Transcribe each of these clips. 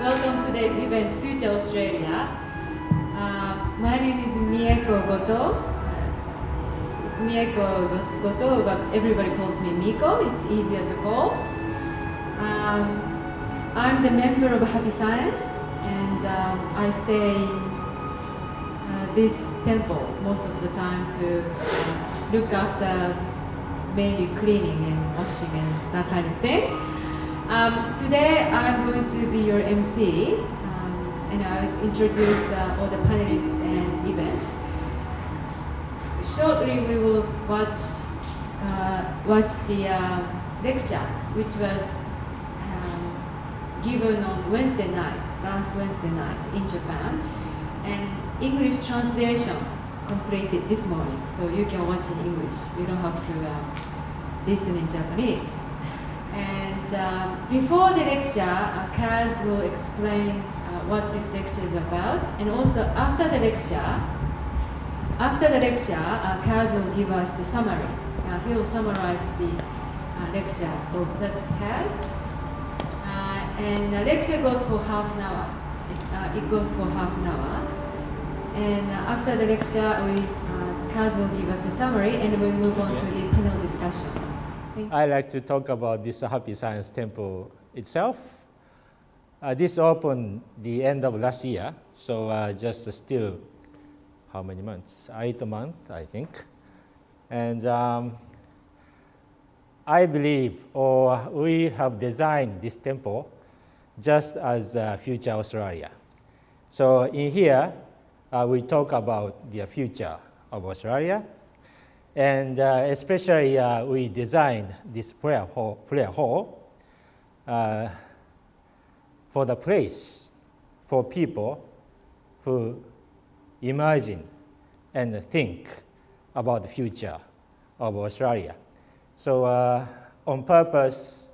Welcome to today's event, Future Australia. My name is Mieko Goto. Mieko Goto, but everybody calls me Miko. It's easier to call. I'm the member of Happy Science, and I stay in this temple most of the time to look after mainly cleaning and washing and that kind of thing. Today I'm going to be your MC, and I'll introduce all the panelists and events. Shortly we will watch the lecture, which was given on last Wednesday night in Japan, and English translation completed this morning, so you can watch in English. You don't have to listen in Japanese. And before the lecture, Kaz will explain what this lecture is about, and also after the lecture, Kaz will give us the summary. He will summarize the lecture. Oh, that's Kaz. And the lecture goes for half an hour. It goes for half an hour. And after the lecture, Kaz will give us the summary, and we'll move on to the panel discussion. I like to talk about this Happy Science Temple itself. This opened the end of last year, so just still, how many months? 8 months, I think. And I believe, or we have designed this temple just as Future Australia. So in here, we talk about the future of Australia. And especially we designed this prayer hall for the place for people who imagine and think about the future of Australia. So on purpose,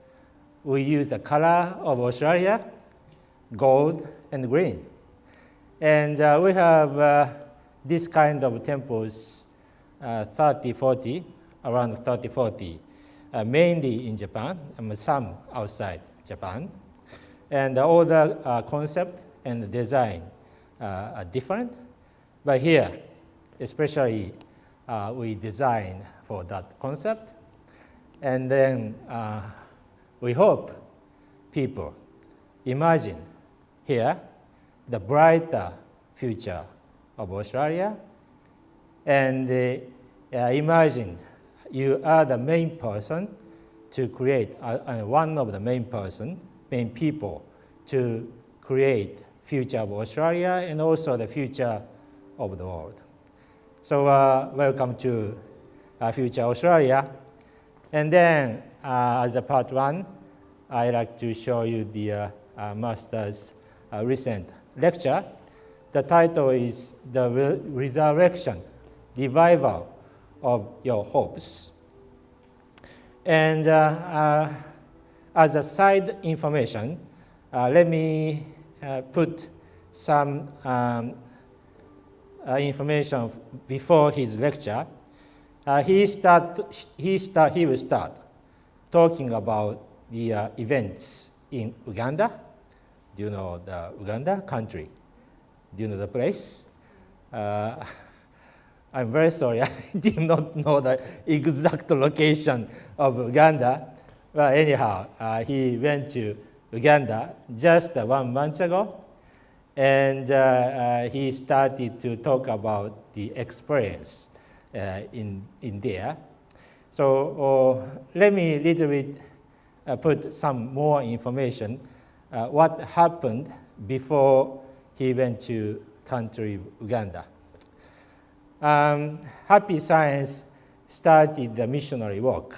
we use the color of Australia, gold and green. And we have this kind of temples 30-40, around 30-40, mainly in Japan, and some outside Japan. And all the concept and design are different. But here, especially, we design for that concept. And then we hope people imagine here the brighter future of Australia. And imagine you are the main person to create, one of the main people to create future of Australia and also the future of the world. So welcome to Future Australia. And then as a part one, I'd like to show you the master's recent lecture. The title is The Resurrection, Revival of Your Hopes. And as a side information, let me put some information before his lecture. He will start talking about the events in Uganda. Do you know the Uganda country? Do you know the place? I'm very sorry, I did not know the exact location of Uganda. But anyhow, he went to Uganda just 1 month ago, and he started to talk about the experience in there. So let me little bit put some more information what happened before he went to country Uganda. Happy Science started the missionary work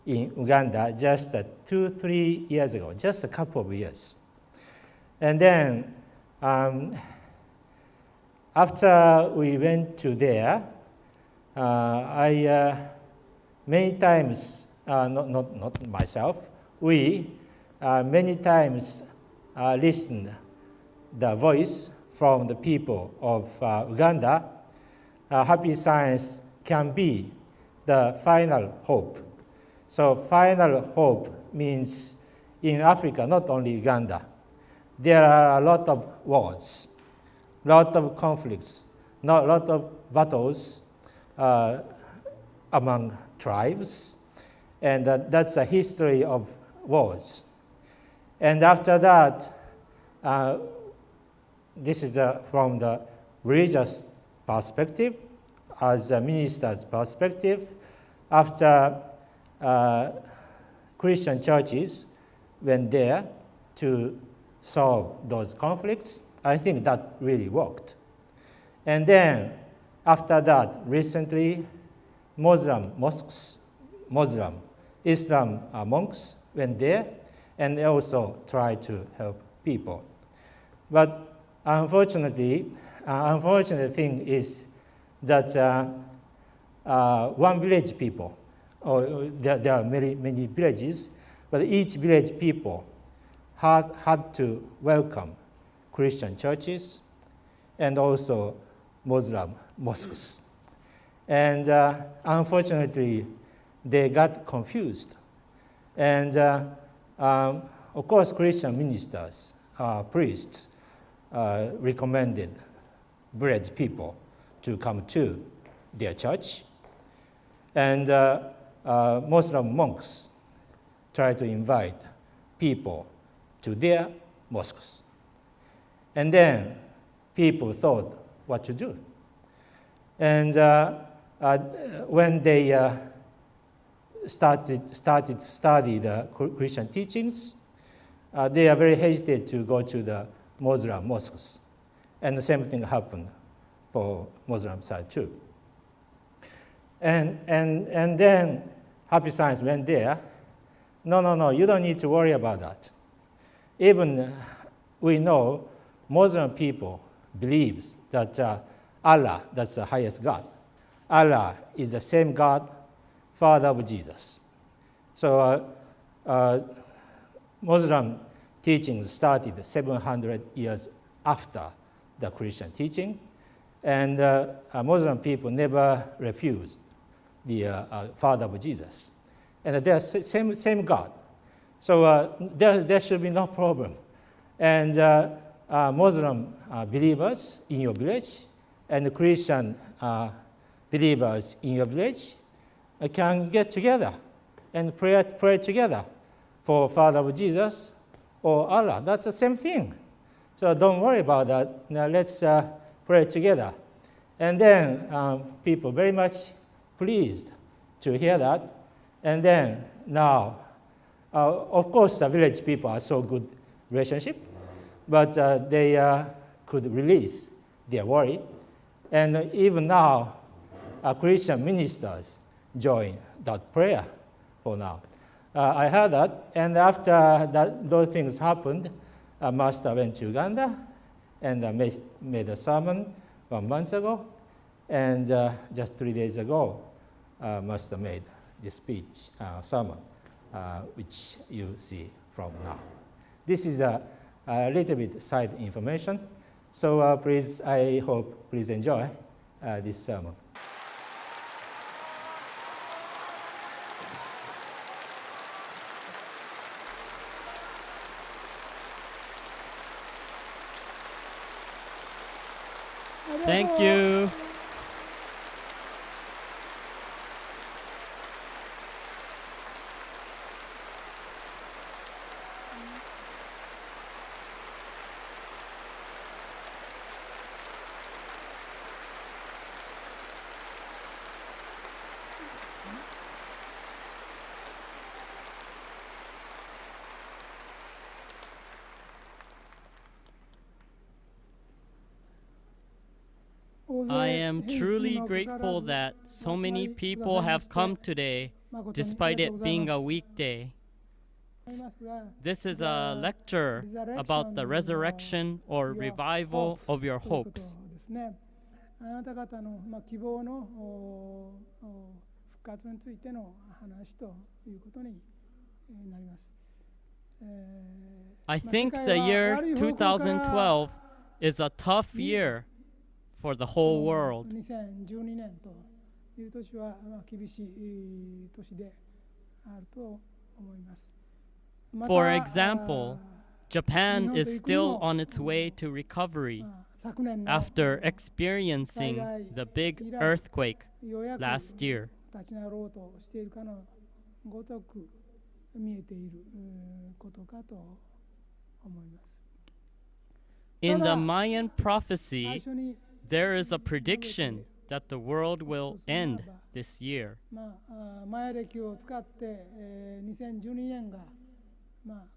in Uganda just 2-3 years ago, just a couple of years. And then after we went to there, I many times, not myself, we many times listened the voice from the people of Uganda. Happy Science can be the final hope. So final hope means in Africa, not only Uganda, there are a lot of wars, lot of conflicts, a lot of battles among tribes, and that's a history of wars. And after that, this is from the religious perspective, as a minister's perspective. After Christian churches went there to solve those conflicts, I think that really worked. And then after that, recently, Muslim mosques, Islam monks went there, and they also tried to help people. But unfortunately, unfortunate thing is that one village people, or there are many villages, but each village people had to welcome Christian churches and also Muslim mosques. And unfortunately, they got confused. And of course, Christian ministers, priests, recommended village people to come to their church. And Muslim monks tried to invite people to their mosques. And then people thought what to do. And when they started to study the Christian teachings, they are very hesitant to go to the Muslim mosques. And the same thing happened for Muslim side too. And then Happy Science went there. No, you don't need to worry about that. Even we know Muslim people believes that Allah, that's the highest God. Allah is the same God, Father of Jesus. So Muslim teachings started 700 years after the Christian teaching, and Muslim people never refused the Father of Jesus. And they're same God. So there should be no problem. And Muslim believers in your village and Christian believers in your village can get together and pray together for Father of Jesus or Allah. That's the same thing. So don't worry about that. Now let's pray together. And then people very much pleased to hear that. And then now, of course, the village people are so good relationship, but they could release their worry. And even now, Christian ministers join that prayer for now. I heard that, and after those things happened, Master went to Uganda and made a sermon 1 month ago, and just 3 days ago, Master made this speech, sermon, which you see from now. This is a little bit side information, so I hope please enjoy this sermon. Thank you. I am truly grateful that so many people have come today, despite it being a weekday. This is a lecture about the resurrection or revival of your hopes. I think the year 2012 is a tough year for the whole world. For example, Japan is still on its way to recovery 昨年の after experiencing the big earthquake ようやく last year. 立ち直ろうとしているかのごとく見えていることかと思います。 In the Mayan 最 prophecy, 初に there is a prediction that the world will end this year. マヤ暦を使って、2012年が、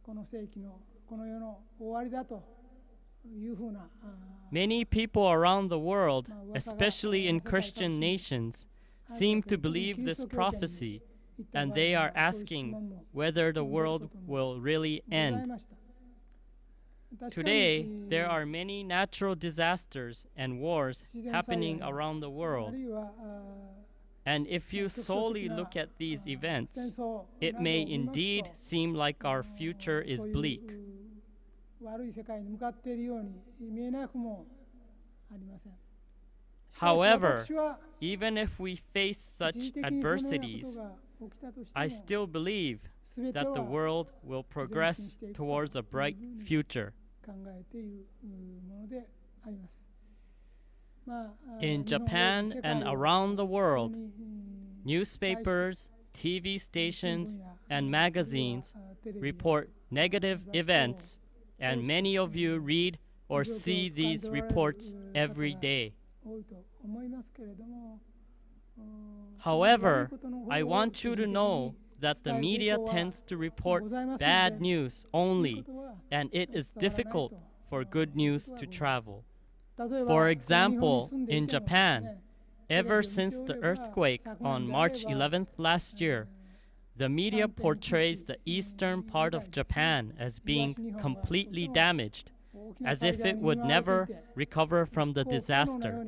この世紀のこの世の終わりだというふうな Many people around the world, especially in Christian nations, seem to believe this prophecy, and they are asking whether the world will really ござい end. ました。確かに Today, there are many natural disasters and wars 自然災害 happening around the あ world. るいは And if you 局所 solely 的な look at these 戦 events, 争 it など may を見ますと indeed seem like our future is そういう bleak. 悪い世界に向かっているように見えなくもありません。しかし However, 私は even if we face 一 such 時的にそのようなこと adversities, が起きたとして I も still believe 全て that the は world will progress towards a bright future. 考えているものであります。In 日本 Japan 世界 and を around the world, 一緒に newspapers, TV stations, 新聞や and magazines テレビや report negative events, and many of you read or see these reports every day. 多いと思いますけれども、 However, I want you to know that the media tends to report bad news only, and it is difficult for good news to travel. For example, in Japan, ever since the earthquake on March 11th last year, the media portrays the eastern part of Japan as being completely damaged, as if it would never recover from the disaster.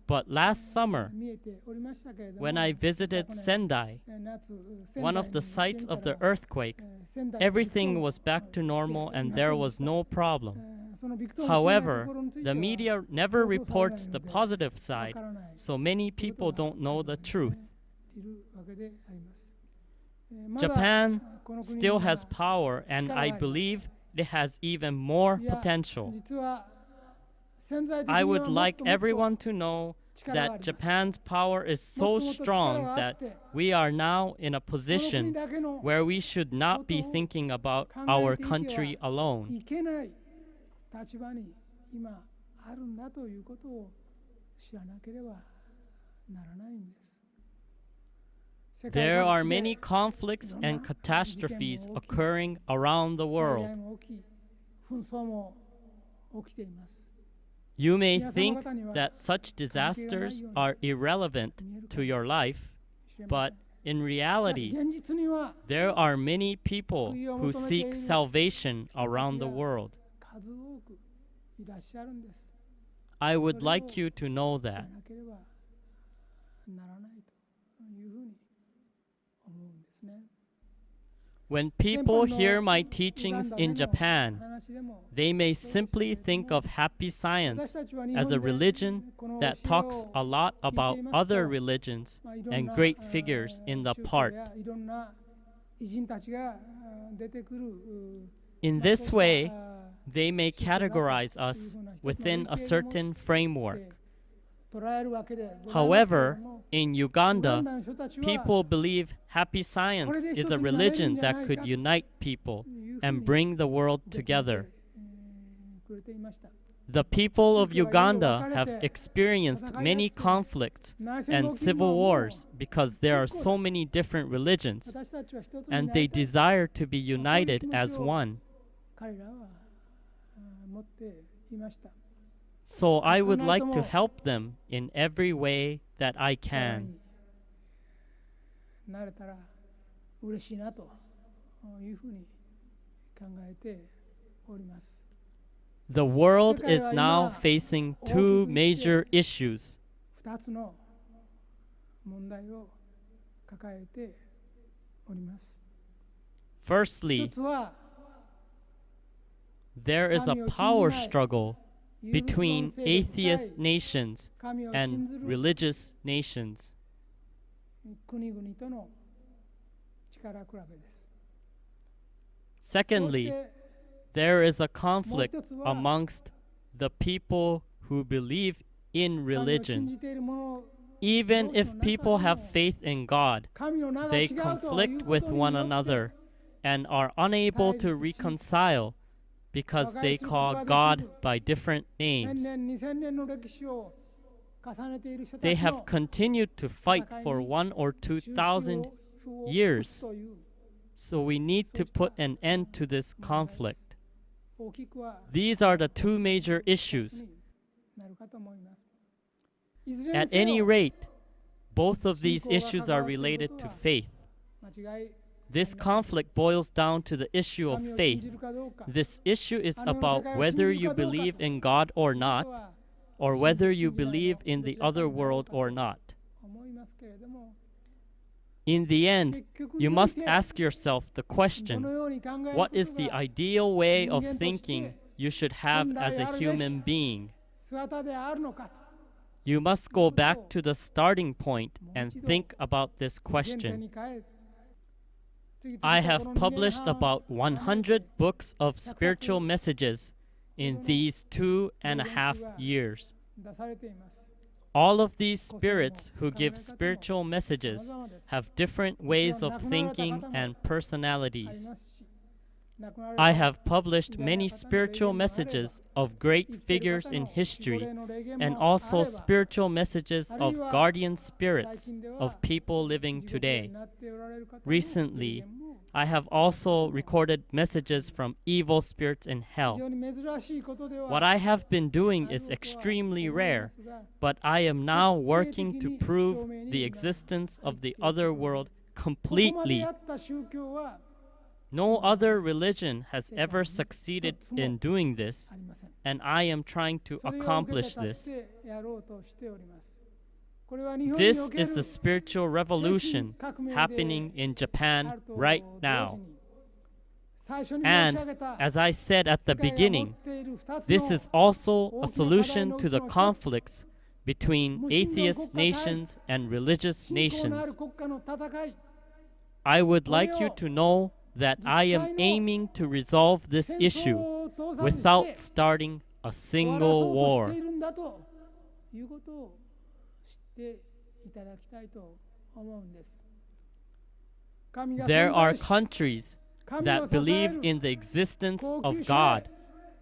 But last summer, when I visited Sendai, one of the sites of the earthquake, everything was back to normal and there was no problem. However, the media never reports the positive side, so many people don't know the truth. Japan still has power, and I believe it has even more potential. I would like everyone to know that Japan's power is so strong that we are now in a position where we should not be thinking about our country alone. いけない立場に今あるんだということを知らなければならないんです。 There are many conflicts and catastrophes occurring around the 災 world. 害も起き、紛争も起きています。 You may think that such disasters are irrelevant to your life, but in しかし reality, 現実には there are many people who seek salvation around the world. 数多くいらっしゃるんです。 I would like you to know 知ら that. なければならないというふうに思うんですね。 When people hear my teachings in Japan, they may simply think of happy science as a religion that talks a lot about other religions and great figures in the part. In this way, they may categorize us within a certain framework. However, in Uganda, people believe happy science is a religion that could unite people and bring the world together. The people of Uganda have experienced many conflicts and civil wars because there are so many different religions, and they desire to be united as one. So I would like to help them in every way that I can. なれたら嬉しいなというふうに考えております。 The world is now facing two major issues. 2つの問題を抱えております。 Firstly, 一つは there is a power struggle between atheist nations 神を信 and ずる religious nations. 国々との力比べです。 Secondly, there is a conflict もう一つは、 amongst the people who believe in 神を信 religion. じている者 Even if people have faith in God, 神の名が they 違うという conflict こと with に one よって another and are unable to reconcile because they call God by different 1000 names. 年2000年の歴史を重ねている人た They ち have の continued to fight for 1 or 2,000 years. So we need to put an end to this conflict. 大きくは These are the two major issues. なるかと思います。いずれに At せよ any rate, both of these issues are related to faith. 間違い This conflict boils down to the issue of 神を信 faith. じるかどうか This issue is about whether you believe in God or not, or whether you believe in the other world or not. 思いますけれども In the end, 結局 you におい must て ask yourself the どの question, ように考える what こ is と the が ideal way of 人間として thinking you should have as a human being? 姿であるのかと You must go back to the starting point and think about this 原点 question. に帰る次々と I こ have の2年 published 半 about 100 books of spiritual messages in these 2.5 years. 出されています All of these spirits who give spiritual messages have different ways of thinking and あり personalities. ますし亡くなられた I have published many spiritual messages of great figures in history and also spiritual messages of guardian spirits of people living today. Recently, I have also recorded messages from evil spirits in 非 hell. 常に珍しいことでは What I have been doing is extremely rare, but I am now working to prove the existence of the other world ここまで completely. やった宗教は No other religion has ever succeeded in doing this, ありません and I am trying to それを受け accomplish て this. 立ってやろうとしておりますこれは日本に This おける is the spiritual revolution happening in Japan right now. 最初に申し And 上げた as I said at the 世界が持 beginning, っている二つ this の is also a 大きな課題 solution の to うち the の一つ conflicts between 無神論 atheist 国家対 nations and religious 信仰のある nations. 国家の戦い I would これ like you を to know that I am 実際の aiming to resolve this 戦 issue 争を通さずして without starting a 終わら single そうと war. しているんだということを知っていただきたいと思うんです神が There 存 are 在し countries 神を that 支え believe る in the existence 高級 of 者へ God,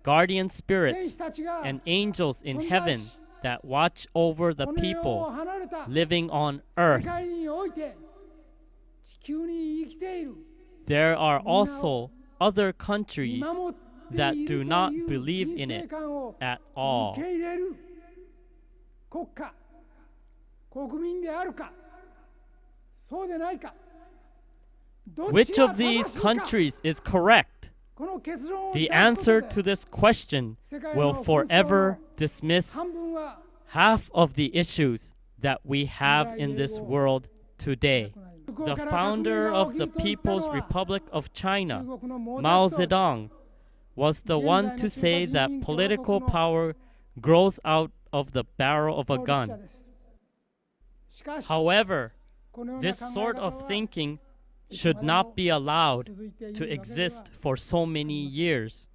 guardian 天 spirits, 使たちが and angels in 存在 heaven し that watch over the この世を people 離れた living on 世 earth. 界において地球に生きている There are also other countries 見守ってい that る do という not believe 人 in 生 it 観を at all. 受け入れる国家国民であるかそうでないかどっ Which ちが of 正 these しいか countries is correct? この結論を The 出す answer こと to で this question 世界 will の紛争 forever の dismiss 半分は half of the issues that we have in this world today. 向こう The から革命 founder が of 起き the ると言ったの People's は Republic of 中 China, 国の毛 Mao 沢東 Zedong, was the one to say that political power grows out of the barrel of a 創立者 gun. ですしかし However, このような this 考え sort 方 of は thinking should not be allowed 続いている to わけでは exist for so many years.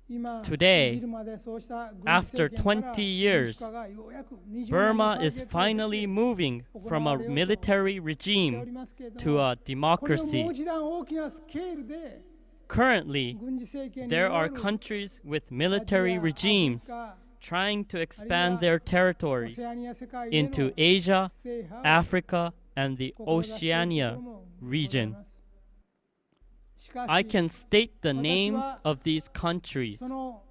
今 Today, ビルマでそうした軍事 after 政権から20 years, 民主化がようやく20年の Burma 歳 is 月を経て finally moving from a military してお regime りますけれど to も a これをもう democracy. 一段大きなスケールで Currently, 軍事政権に there よ are る countries with アジア military アフリ regimes カ trying to expand their オ territories セアニア世界への into Asia, 制覇を Africa, and the 志しているとこ Oceania ろもござい region. ますしかし I can state the 私は names of these countries. その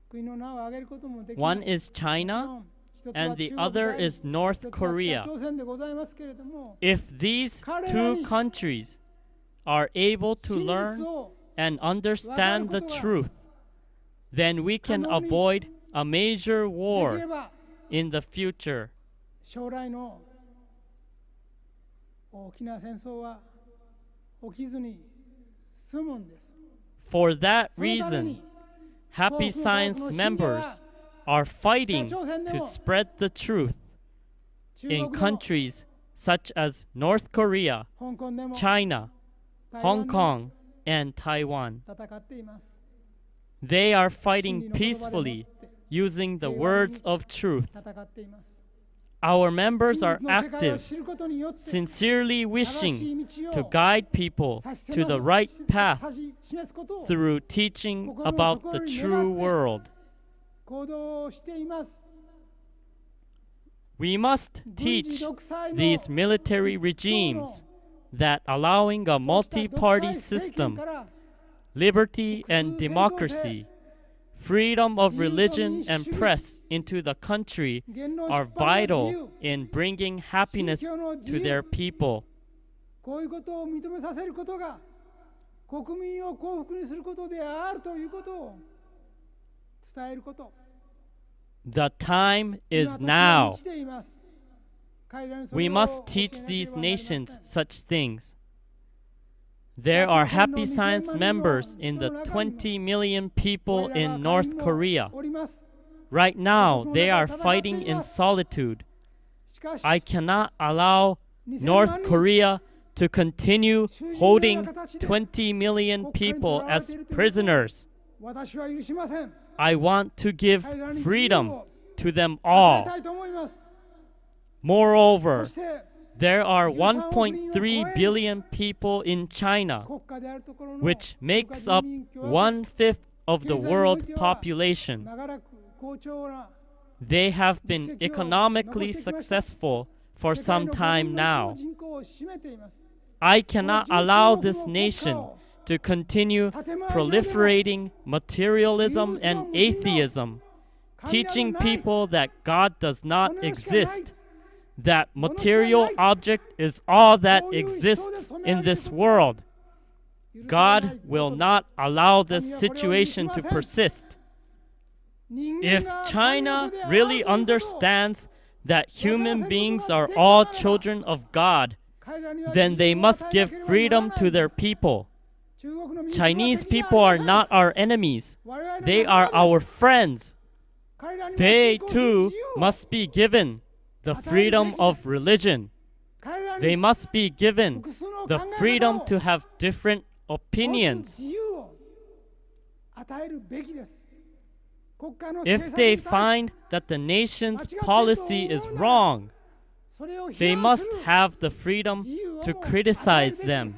国の名を挙げることもできます One is もちろ China, ん一つは and the 中国 other であり is North 一つは Korea. 北朝鮮でございますけれども If these two countries are able to 真 learn 実を and understand the truth, then we can avoid a major でき war れば in the future. 将来の大きな戦争は起きずに済むんです。 For that そのため reason, に Happy Science members are fighting to spread the truth 中 in 国の countries such as North Korea, 香港でも China, 台湾 Hong でも Kong, and Taiwan. 戦っています。 They are 真 fighting 理の言葉でも peacefully って using the 平和に words of truth. 戦っています。 Our 真 members 実 are の世界を active, 知ることによって sincerely 正し wishing い道 to を guide people 指し to the right path 指し示すことを through teaching about the true world. 行動しています。 We must 軍事 teach 独裁の these military regimes that allowing a そうした独 multi-party 裁政 system, 権から liberty and 複数政党制 democracy, freedom of 自由と religion 民主 and 主義 press into the country 言論 are 出版の自 vital 由 in bringing happiness 信教の自 to 由 their people. こういうことを認めさせることが国民を幸福にすることであるということを伝えること。 The time 今 is 時は now. 満ちています。彼らにそ We れを must 教え teach なけれ these ばなりません nations such things. There are Happy Science members in the 20 million people 我らが in 会 North 員も Korea. おります。 Right now, they are fighting in solitude. しかし I cannot allow 2000 North 万人 Korea to continue 囚人のよう holding な形で 20 million people as prisoners. 私は許しません。 I want to give 彼らに自由 freedom を to them 与え all. たいと思います。 Moreover, そして there are 13 1.3 billion people in China, 国家であるところの which 国家 makes 人 up 民共和国 1/5 of the world population. 長らく好調な They have been economically successful for 世界 some の time 5分の1 now. の人口を占めています。 I cannot allow this nation to continue proliferating materialism and atheism, teaching people that God does not exist, that material object is all that exists in this world. God will not allow this situation to persist. If China really understands that human beings are all children of God, then they must give freedom to their people. Chinese people are not our enemies. They are our friends. They too must be given the freedom of religion. They must be given the freedom to have different opinions. If they find that the nation's policy is wrong, they must have the freedom to criticize them.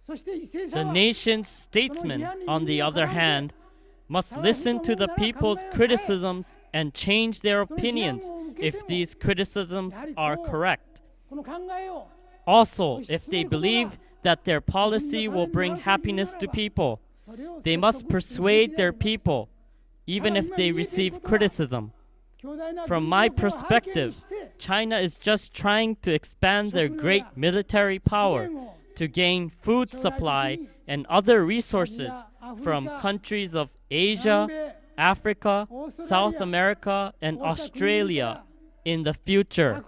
The nation's statesmen, on the other hand, must listen to the people's criticisms and change their opinions if these criticisms are correct. Also, if they believe that their policy will bring happiness to people, they must persuade their people, even if they receive criticism. From my perspective, China is just trying to expand their great military power to gain food supply and other resources from countries of Asia, Africa, South America, and Australia in the future.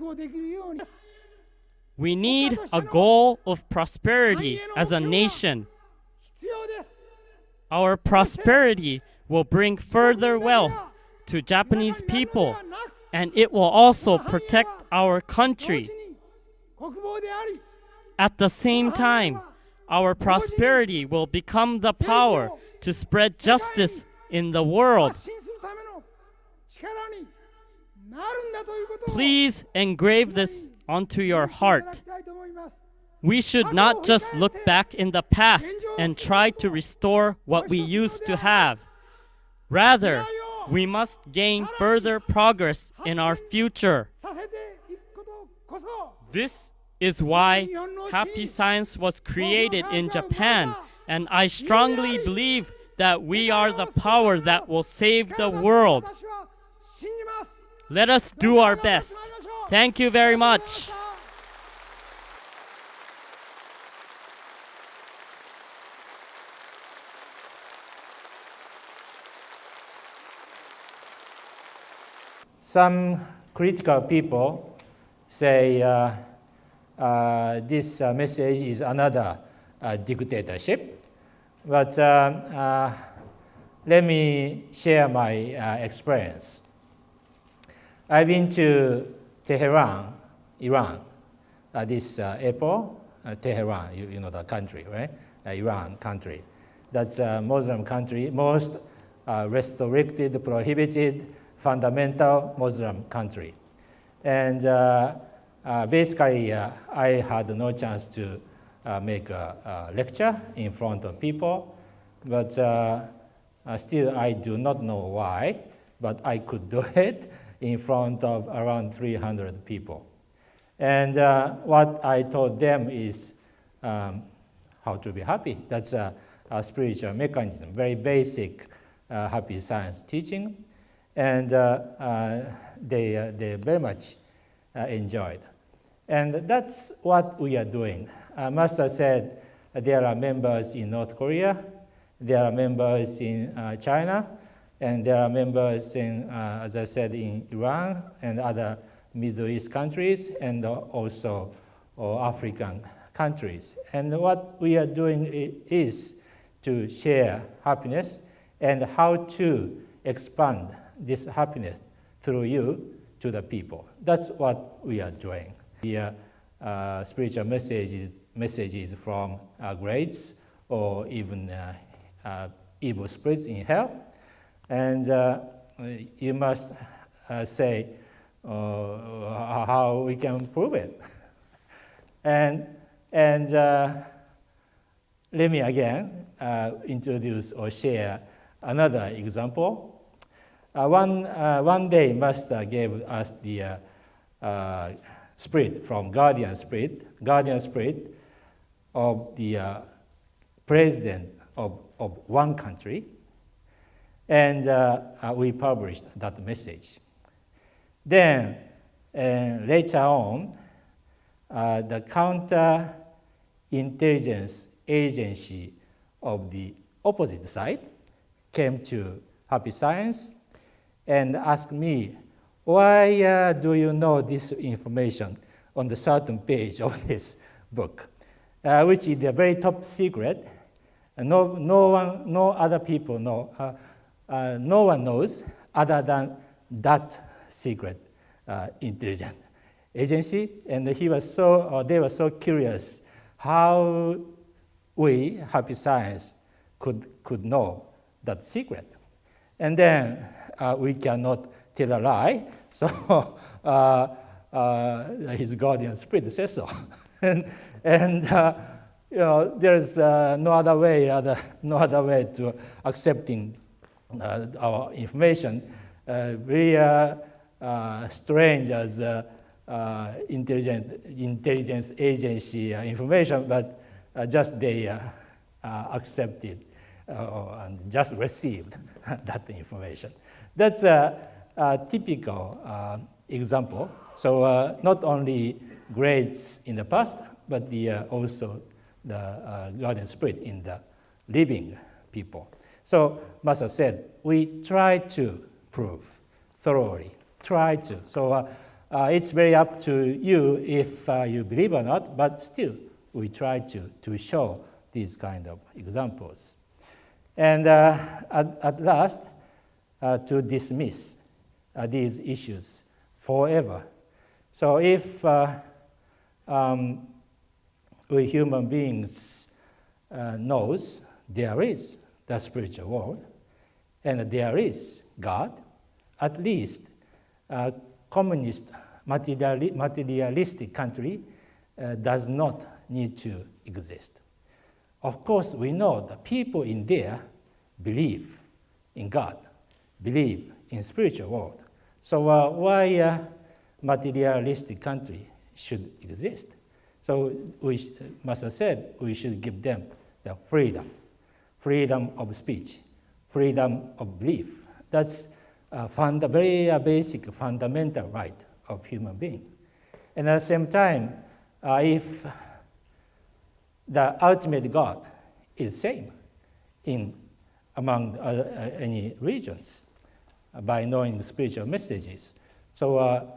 We need a goal of prosperity as a nation. Our prosperity will bring further wealth to Japanese people, and it will also protect our country. At the same time, our prosperity will become the power to spread justice in the world. Please engrave this onto your heart. We should not just look back in the past and try to restore what we used to have. Rather, we must gain further progress in our future. This is why Happy Science was created in Japan, and I strongly believe that we are the power that will save the world. Let us do our best. Thank you very much. Some critical people say this message is another dictatorship, but let me share my experience. I've been to Tehran, Iran, this April Tehran, you know the country, right? Iran country. That's a Muslim country, most restricted, prohibited, fundamental Muslim country. And basically, I had no chance to make a lecture in front of people, but still I do not know why, but I could do it in front of around 300 people. And what I told them is how to be happy. That's a spiritual mechanism, very basic happy science teaching. And they very much enjoyed. And that's what we are doing. Master said there are members in North Korea, there are members in China, and there are members in, as I said, in Iran and other Middle East countries, and also African countries. And what we are doing is to share happiness and how to expand this happiness through you to the people. That's what we are doing. The spiritual messages from grades or even evil spirits in hell. And you must say how we can prove it. And let me again introduce or share another example. One day, Master gave us the spirit from guardian spirit of the president of one country, and we published that message. Then later on, the counterintelligence agency of the opposite side came to Happy Science and asked me, why do you know this information on the certain page of this book, which is the very top secret. No other people know. No one knows other than that secret intelligence agency. And they were so curious how we, Happy Science, could know that secret. And then we cannot tell a lie, so his guardian spirit says so. and there's no other way to accepting our information. Very strange as intelligence agency information, but just they accepted and just received that information. That's a typical example. So not only grades in the past, but also the guardian spirit in the living people. So Master said, we try to prove thoroughly, try to. So it's very up to you if you believe or not, but still we try to show these kind of examples. And at last, to dismiss these issues forever. So if we human beings knows there is the spiritual world and there is God, at least communist materialistic country does not need to exist. Of course, we know the people in there believe in God, believe in spiritual world. So why materialistic country should exist? So Master said we should give them the freedom of speech, freedom of belief. That's a very basic fundamental right of human being. And at the same time, if the ultimate God is same among any regions by knowing spiritual messages, so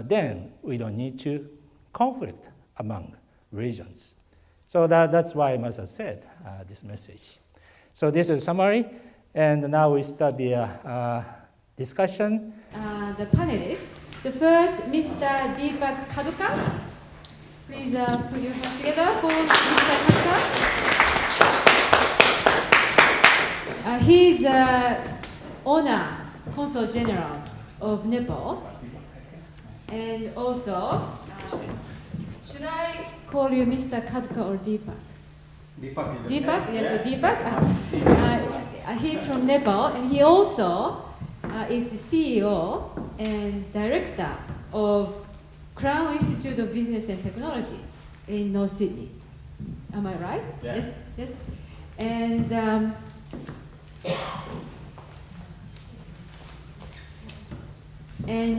then we don't need to conflict among regions. So that's why Master said this message. So this is a summary, and now we start the discussion. The panelists. The first, Mr. Deepak Kaduka, Please put your hands together for Mr. Katka. He's Honor Consul General of Nepal. And also, should I call you Mr. Katka or Deepak? Deepak, yes, Deepak. He's from Nepal, and he also is the CEO and director of Crown Institute of Business and Technology in North Sydney. Am I right? Yeah. Yes, yes. And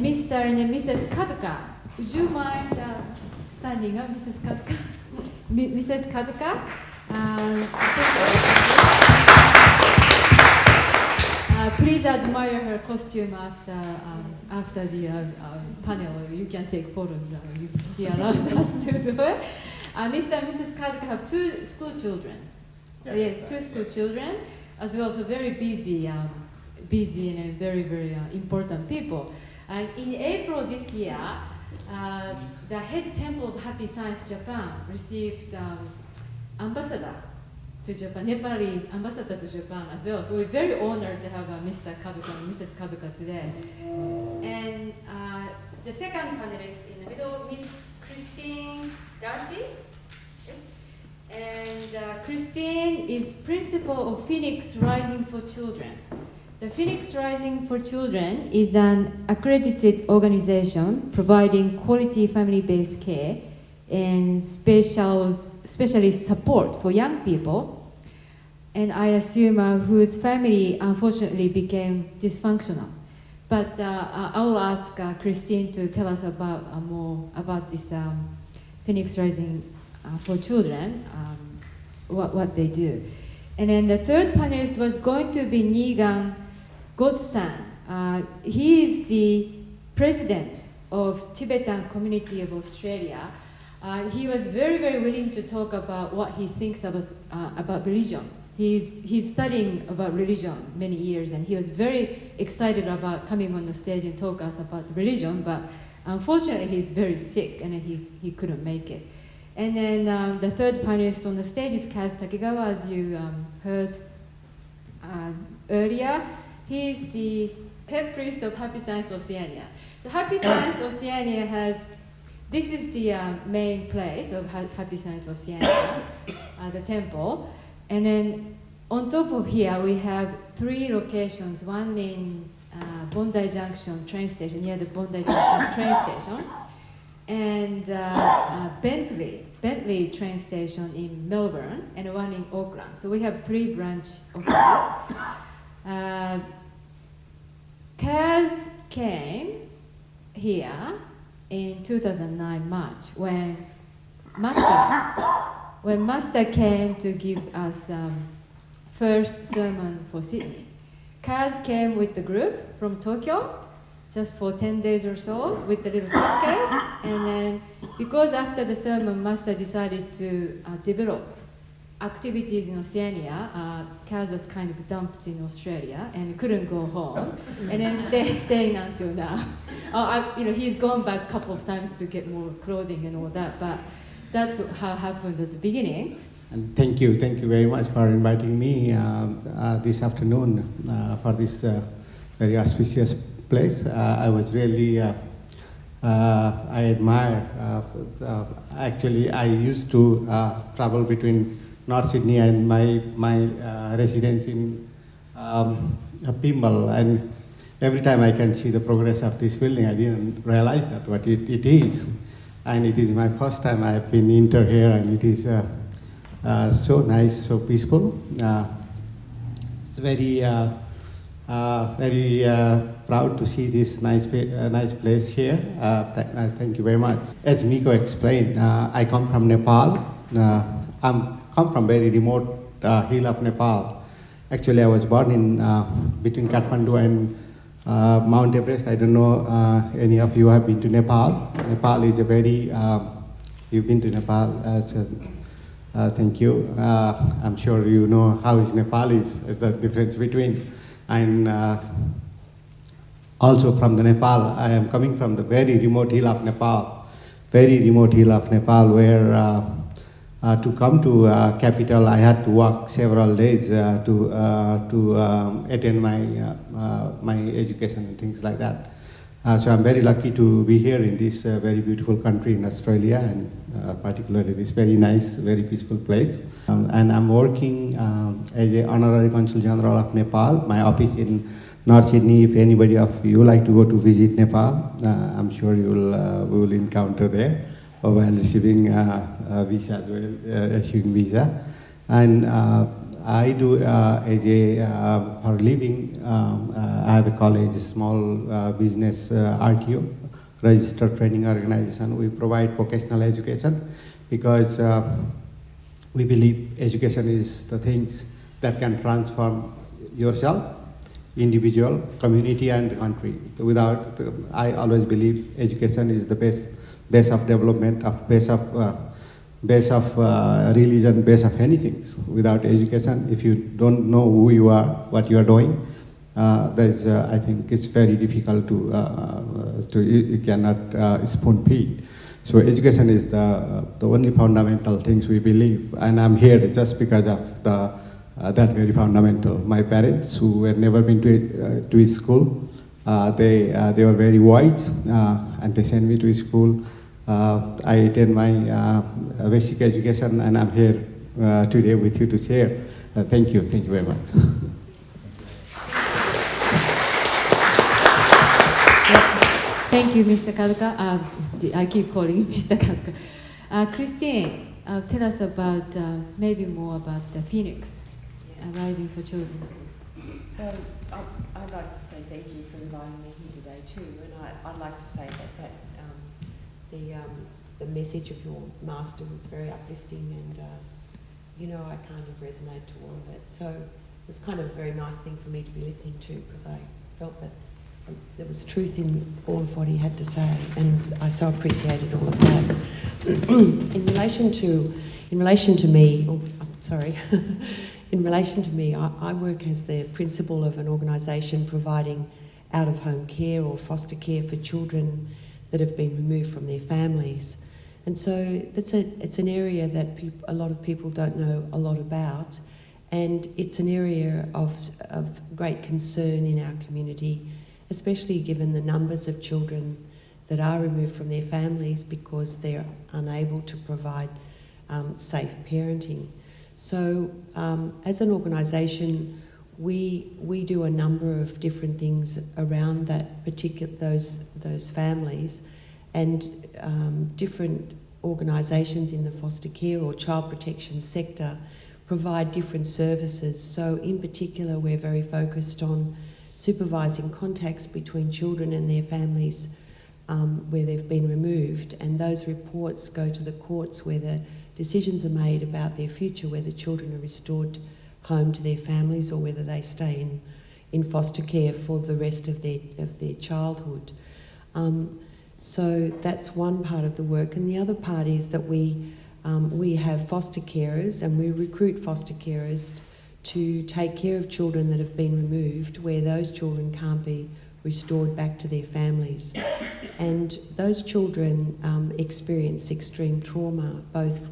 Mr. and Mrs. Katka, would you mind standing up, Mrs. Katka? Mrs. Katka, please admire her costume after the panel. You can take photos. She allows us to do it. Mr. and Mrs. Katka have two school children. Yes, two school children, as well. So very busy and very, very important people. And in April this year, the head temple of Happy Science Japan received ambassador to Japan, Nepali ambassador to Japan as well. So we're very honored to have Mr. Kaduka and Mrs. Kaduka today. And the second panelist in the middle, Miss Christine Darcy. Yes. And Christine is principal of Phoenix Rising for Children. The Phoenix Rising for Children is an accredited organization providing quality family-based care and specialist support for young people, and I assume whose family unfortunately became dysfunctional. But I will ask Christine to tell us more about this Phoenix Rising for Children, what they do. And then the third panelist was going to be Nigan Godsan. He is the president of Tibetan Community of Australia. He was very, very willing to talk about what he thinks about religion. He's studying about religion many years, and he was very excited about coming on the stage and talk us about religion, but unfortunately he's very sick and he couldn't make it. And then the third panelist on the stage is Kaz Takegawa, as you heard earlier. He's the head priest of Happy Science Oceania. So Happy Science Oceania this is the main place of Happy Science Oceania, the temple. And then on top of here, we have 3 locations, one in Bondi Junction train station, near the Bondi Junction train station, and Bentley train station in Melbourne, and one in Auckland. So we have 3 branch offices. Kaz came here in 2009 March when Master came to give us first sermon for Sydney. Kaz came with the group from Tokyo just for 10 days or so with the little suitcase, and then because after the sermon Master decided to develop activities in Oceania, Kaz was kind of dumped in Australia and couldn't go home, and then staying until now. He's gone back a couple of times to get more clothing and all that, but that's how it happened at the beginning. And thank you very much for inviting me this afternoon for this very auspicious place. I was really, I admire, actually I used to travel between North Sydney and my residence in Pimble, and every time I can see the progress of this building, I didn't realize that what it is. And it is my first time I have been entered here, and it is so nice, so peaceful. It's very proud to see this nice place here. Thank you very much. As Miko explained, I come from Nepal. I'm come from very remote hill of Nepal. Actually, I was born in between Kathmandu and Mount Everest. I don't know any of you have been to Nepal. Nepal is a very, you've been to Nepal. Thank you. I'm sure you know how is Nepal is the difference between. And also from the Nepal, I am coming from the very remote hill of Nepal. very remote hill of Nepal where to come to capital, I had to walk several days to attend my education and things like that. So I'm very lucky to be here in this very beautiful country in Australia, and particularly this very nice, very peaceful place. And I'm working as an Honorary Consul General of Nepal. My office in North Sydney. If anybody of you like to go to visit Nepal, I'm sure we will encounter there while receiving visa as well, issuing visa. And I do as a for a living. I have a college, a small business RTO, registered training organization. We provide vocational education because we believe education is the things that can transform yourself, individual, community, and the country. Without, I always believe education is the base of development, base of religion, base of anything. Without education, if you don't know who you are, what you are doing, I think it's very difficult you cannot spoon feed. So education is the only fundamental things we believe, and I'm here just because of that very fundamental. My parents, who were never been to a school, they were very wise, and they sent me to school. I attend my basic education, and I'm here today with you to share. Thank you very much. Thank you, Mr. Kaduka. I keep calling you Mr. Kaduka. Christine, tell us about maybe more about the Phoenix Rising for Children. I'd like to say thank you for inviting me here today too, and I'd like to say that the message of your master was very uplifting, and I kind of resonate to all of it. So it was kind of a very nice thing for me to be listening to, because I felt that there was truth in all of what he had to say, and I so appreciated all of that. In relation to me, in relation to me, I work as the principal of an organisation providing out-of-home care or foster care for children that have been removed from their families. And so it's an area that a lot of people don't know a lot about, and it's an area of great concern in our community, especially given the numbers of children that are removed from their families because they're unable to provide safe parenting. So as an organisation, we do a number of different things around that those families, and different organisations in the foster care or child protection sector provide different services. So in particular, we're very focused on supervising contacts between children and their families where they've been removed, and those reports go to the courts where the decisions are made about their future, whether children are restored home to their families or whether they stay in foster care for the rest of their childhood. So that's one part of the work, and the other part is that we have foster carers, and we recruit foster carers to take care of children that have been removed, where those children can't be restored back to their families. And those children experience extreme trauma, both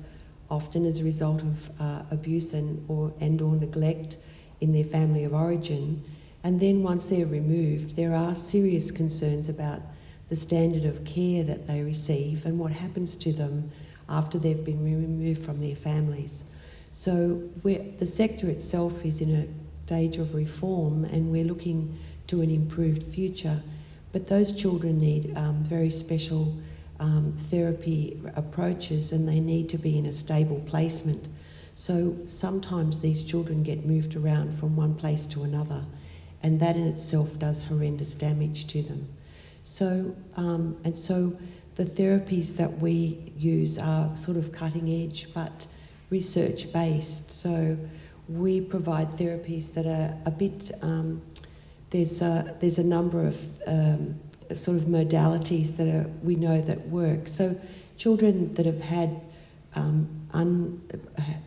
often as a result of abuse and/or neglect in their family of origin. And then once they're removed, there are serious concerns about the standard of care that they receive and what happens to them after they've been removed from their families. So the sector itself is in a stage of reform, and we're looking to an improved future. But those children need very special therapy approaches, and they need to be in a stable placement. So sometimes these children get moved around from one place to another, and that in itself does horrendous damage to them. So, so the therapies that we use are sort of cutting edge but research based. So we provide therapies that are a bit, there's a number of sort of modalities that we know that work. So children that have had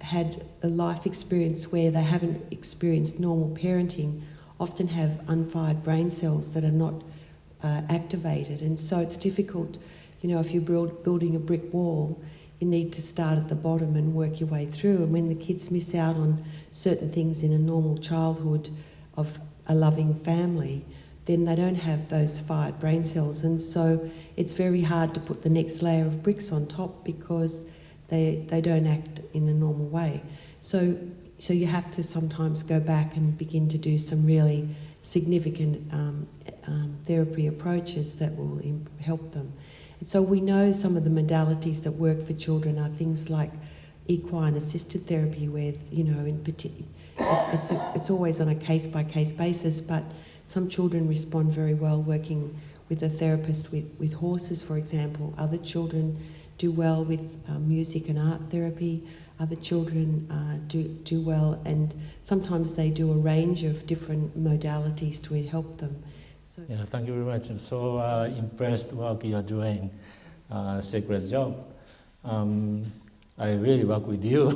had a life experience where they haven't experienced normal parenting often have unfired brain cells that are not activated, and so it's difficult, You know, if you're building a brick wall, you need to start at the bottom and work your way through. And when the kids miss out on certain things in a normal childhood of a loving family, then they don't have those fired brain cells. And so it's very hard to put the next layer of bricks on top because they don't act in a normal way. So you have to sometimes go back and begin to do some really significant therapy approaches that will help them. And so we know some of the modalities that work for children are things like equine assisted therapy, where, you know, in particular, it's always on a case-by-case basis, but some children respond very well working with a therapist with horses, for example. Other children do well with music and art therapy. Other children do well, and sometimes they do a range of different modalities to help them. So yeah, thank you very much. I'm so impressed work you are doing. Sacred job. I really work with you.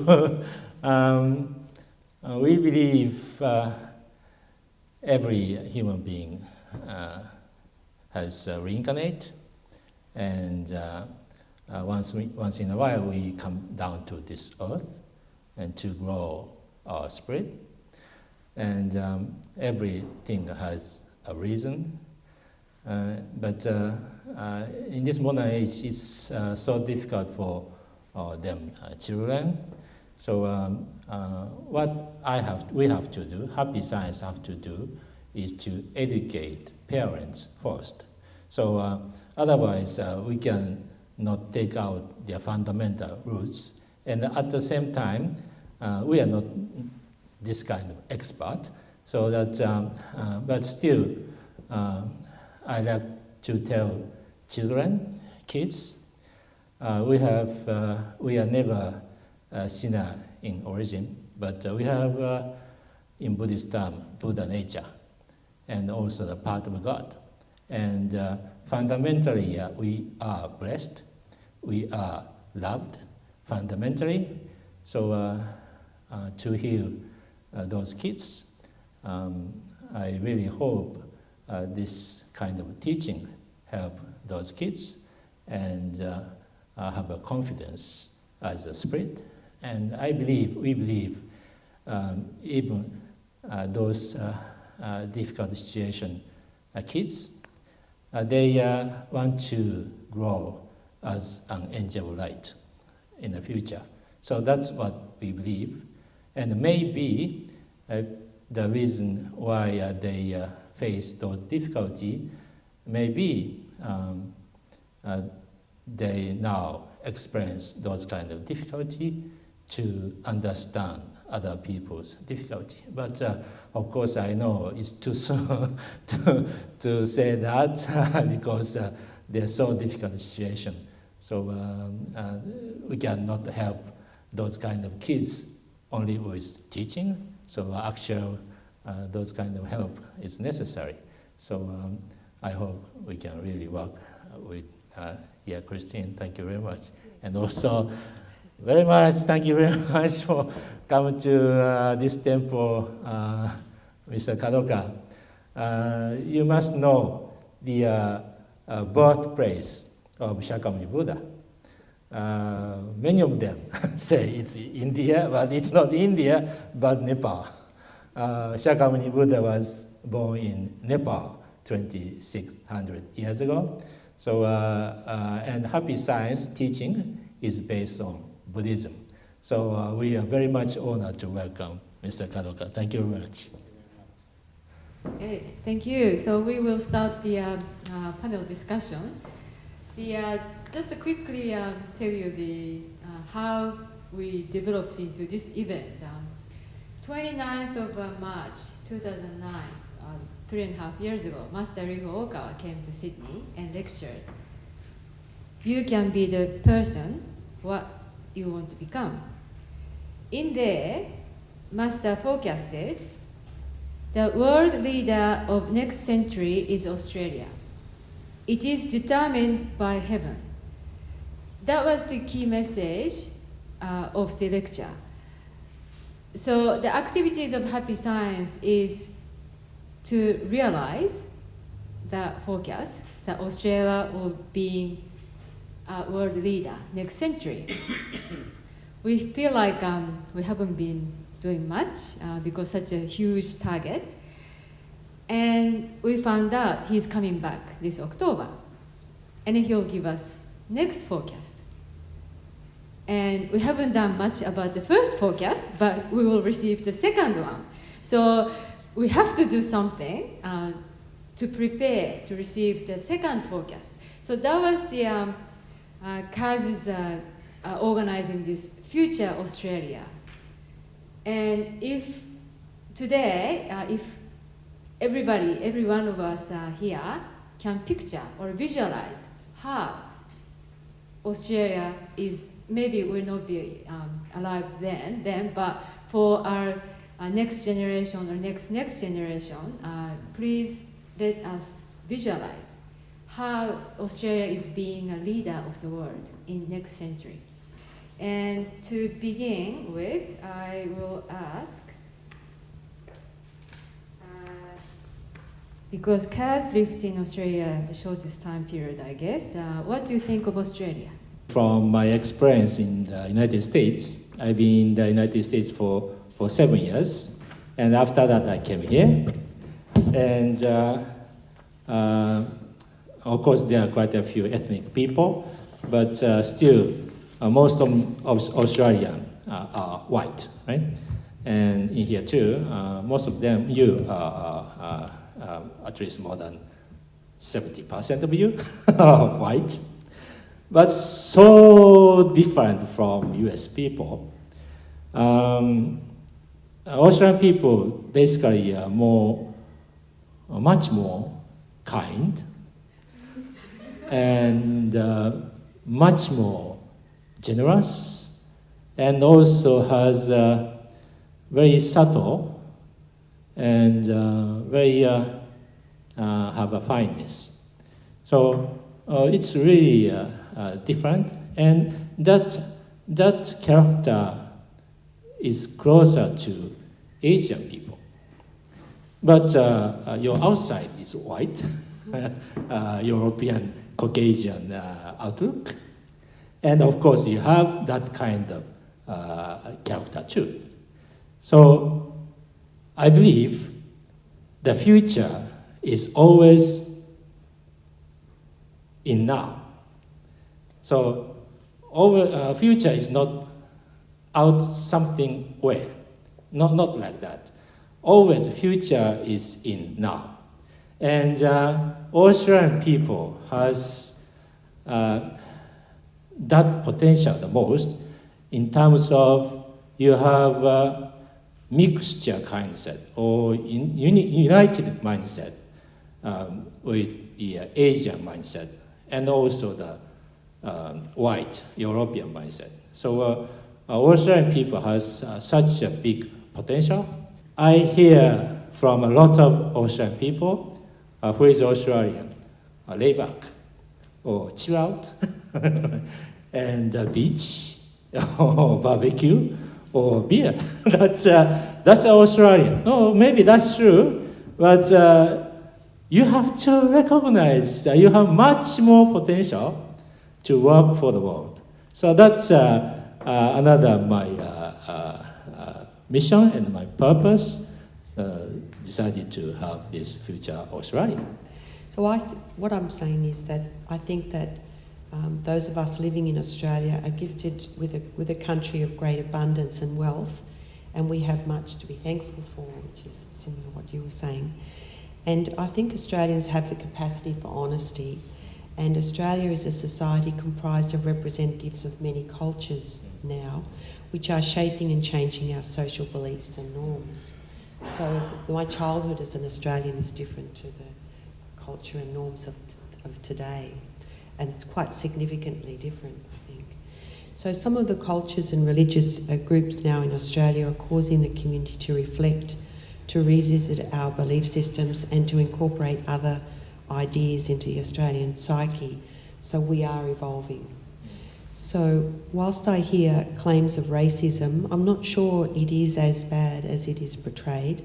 We believe every human being has reincarnate, and once in a while we come down to this earth and to grow our spirit, and everything has a reason. But in this modern age, it's so difficult for them children. So what we have to do, Happy Science have to do, is to educate parents first. So otherwise, we can not take out their fundamental roots. And at the same time, we are not this kind of expert. So that, but still, I like to tell children, kids, we are never sinner in origin, but we have in Buddhist term Buddha nature, and also the part of God. And fundamentally, we are blessed, we are loved fundamentally. So to heal those kids, I really hope this kind of teaching help those kids and have a confidence as a spirit. And we believe even those difficult situation kids, they want to grow as an angel of light in the future. So that's what we believe. And maybe the reason why they face those difficulty, maybe they now experience those kind of difficulty to understand other people's difficulty. But of course, I know it's too soon to say that because they're so difficult situation. So we cannot help those kind of kids only with teaching. So actual those kind of help is necessary. So I hope we can really work with Christine. Thank you very much. And also, very much, thank you very much for coming to this temple, Mr. Kadoka. You must know the birthplace of Shakyamuni Buddha. Many of them say it's India, but it's not India, but Nepal. Shakyamuni Buddha was born in Nepal 2,600 years ago. So, and Happy Science teaching is based on Buddhism. So we are very much honored to welcome Mr. Kadoka. Thank you very much. Okay, thank you. So we will start the panel discussion. Just to quickly tell you how we developed into this event. 29th of March 2009, 3.5 years ago, Master Riko Okawa came to Sydney and lectured. You can be the person what you want to become. In there, Master forecasted the world leader of next century is Australia. It is determined by heaven. That was the key message of the lecture. So the activities of Happy Science is to realize that forecast that Australia will be world leader next century. We feel like we haven't been doing much because such a huge target. And we found out he's coming back this October. And he'll give us next forecast. And we haven't done much about the first forecast, but we will receive the second one. So we have to do something to prepare to receive the second forecast. So that was the CAS's organizing this Future Australia. And if today, if everybody, every one of us here can picture or visualize how Australia is, maybe will not be alive then, but for our next generation or next generation, please let us visualize how Australia is being a leader of the world in next century. And to begin with, I will ask, because CAS lived in Australia the shortest time period, I guess, what do you think of Australia? From my experience in the United States, I've been in the United States for 7 years, and after that I came here. And of course there are quite a few ethnic people, but still most of Australians are white, right? And in here too, most of them, at least more than 70% of you are white. But so different from US people. Australian people basically are much more kind and much more generous, and also has very subtle and very have a fineness. So it's really different, and that character is closer to Asian people. But your outside is white, European, Caucasian outlook. And of course, you have that kind of character too. So I believe the future is always in now. So future is not out something where, not like that. Always future is in now. And Australian people has that potential the most in terms of you have a mixture mindset or united mindset with the Asian mindset and also the white European mindset. So Australian people has such a big potential. I hear from a lot of Australian people who is Australian, lay back or chill out and beach or barbecue or beer. That's Australian. No, maybe that's true, but you have to recognize that you have much more potential to work for the world. So that's another my mission and my purpose. Decided to have this Future Australia. So what I'm saying is that I think that those of us living in Australia are gifted with a country of great abundance and wealth, and we have much to be thankful for, which is similar to what you were saying. And I think Australians have the capacity for honesty, and Australia is a society comprised of representatives of many cultures now, which are shaping and changing our social beliefs and norms. So my childhood as an Australian is different to the culture and norms of today, and it's quite significantly different, I think. So some of the cultures and religious groups now in Australia are causing the community to reflect, to revisit our belief systems and to incorporate other ideas into the Australian psyche. So we are evolving. So whilst I hear claims of racism, I'm not sure it is as bad as it is portrayed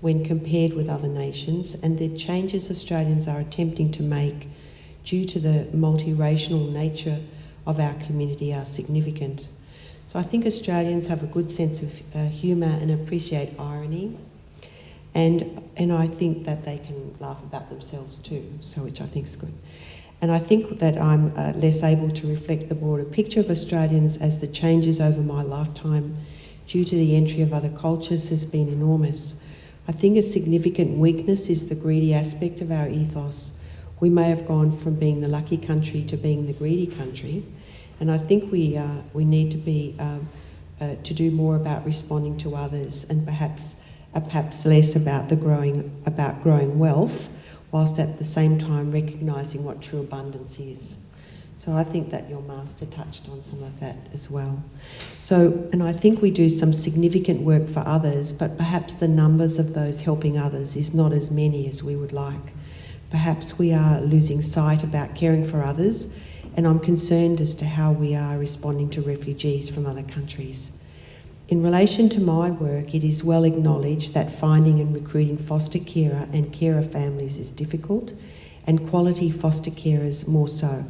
when compared with other nations, and the changes Australians are attempting to make due to the multiracial nature of our community are significant. So I think Australians have a good sense of humour and appreciate irony. And I think that they can laugh about themselves too, so which I think is good. And I think that I'm less able to reflect the broader picture of Australians, as the changes over my lifetime due to the entry of other cultures has been enormous. I think a significant weakness is the greedy aspect of our ethos. We may have gone from being the lucky country to being the greedy country, and I think we need to be to do more about responding to others, and perhaps less about growing wealth, whilst at the same time recognising what true abundance is. So I think that your master touched on some of that as well. So, and I think we do some significant work for others, but perhaps the numbers of those helping others is not as many as we would like. Perhaps we are losing sight about caring for others, and I'm concerned as to how we are responding to refugees from other countries. In relation to my work, it is well acknowledged that finding and recruiting foster carer and carer families is difficult, and quality foster carers more so.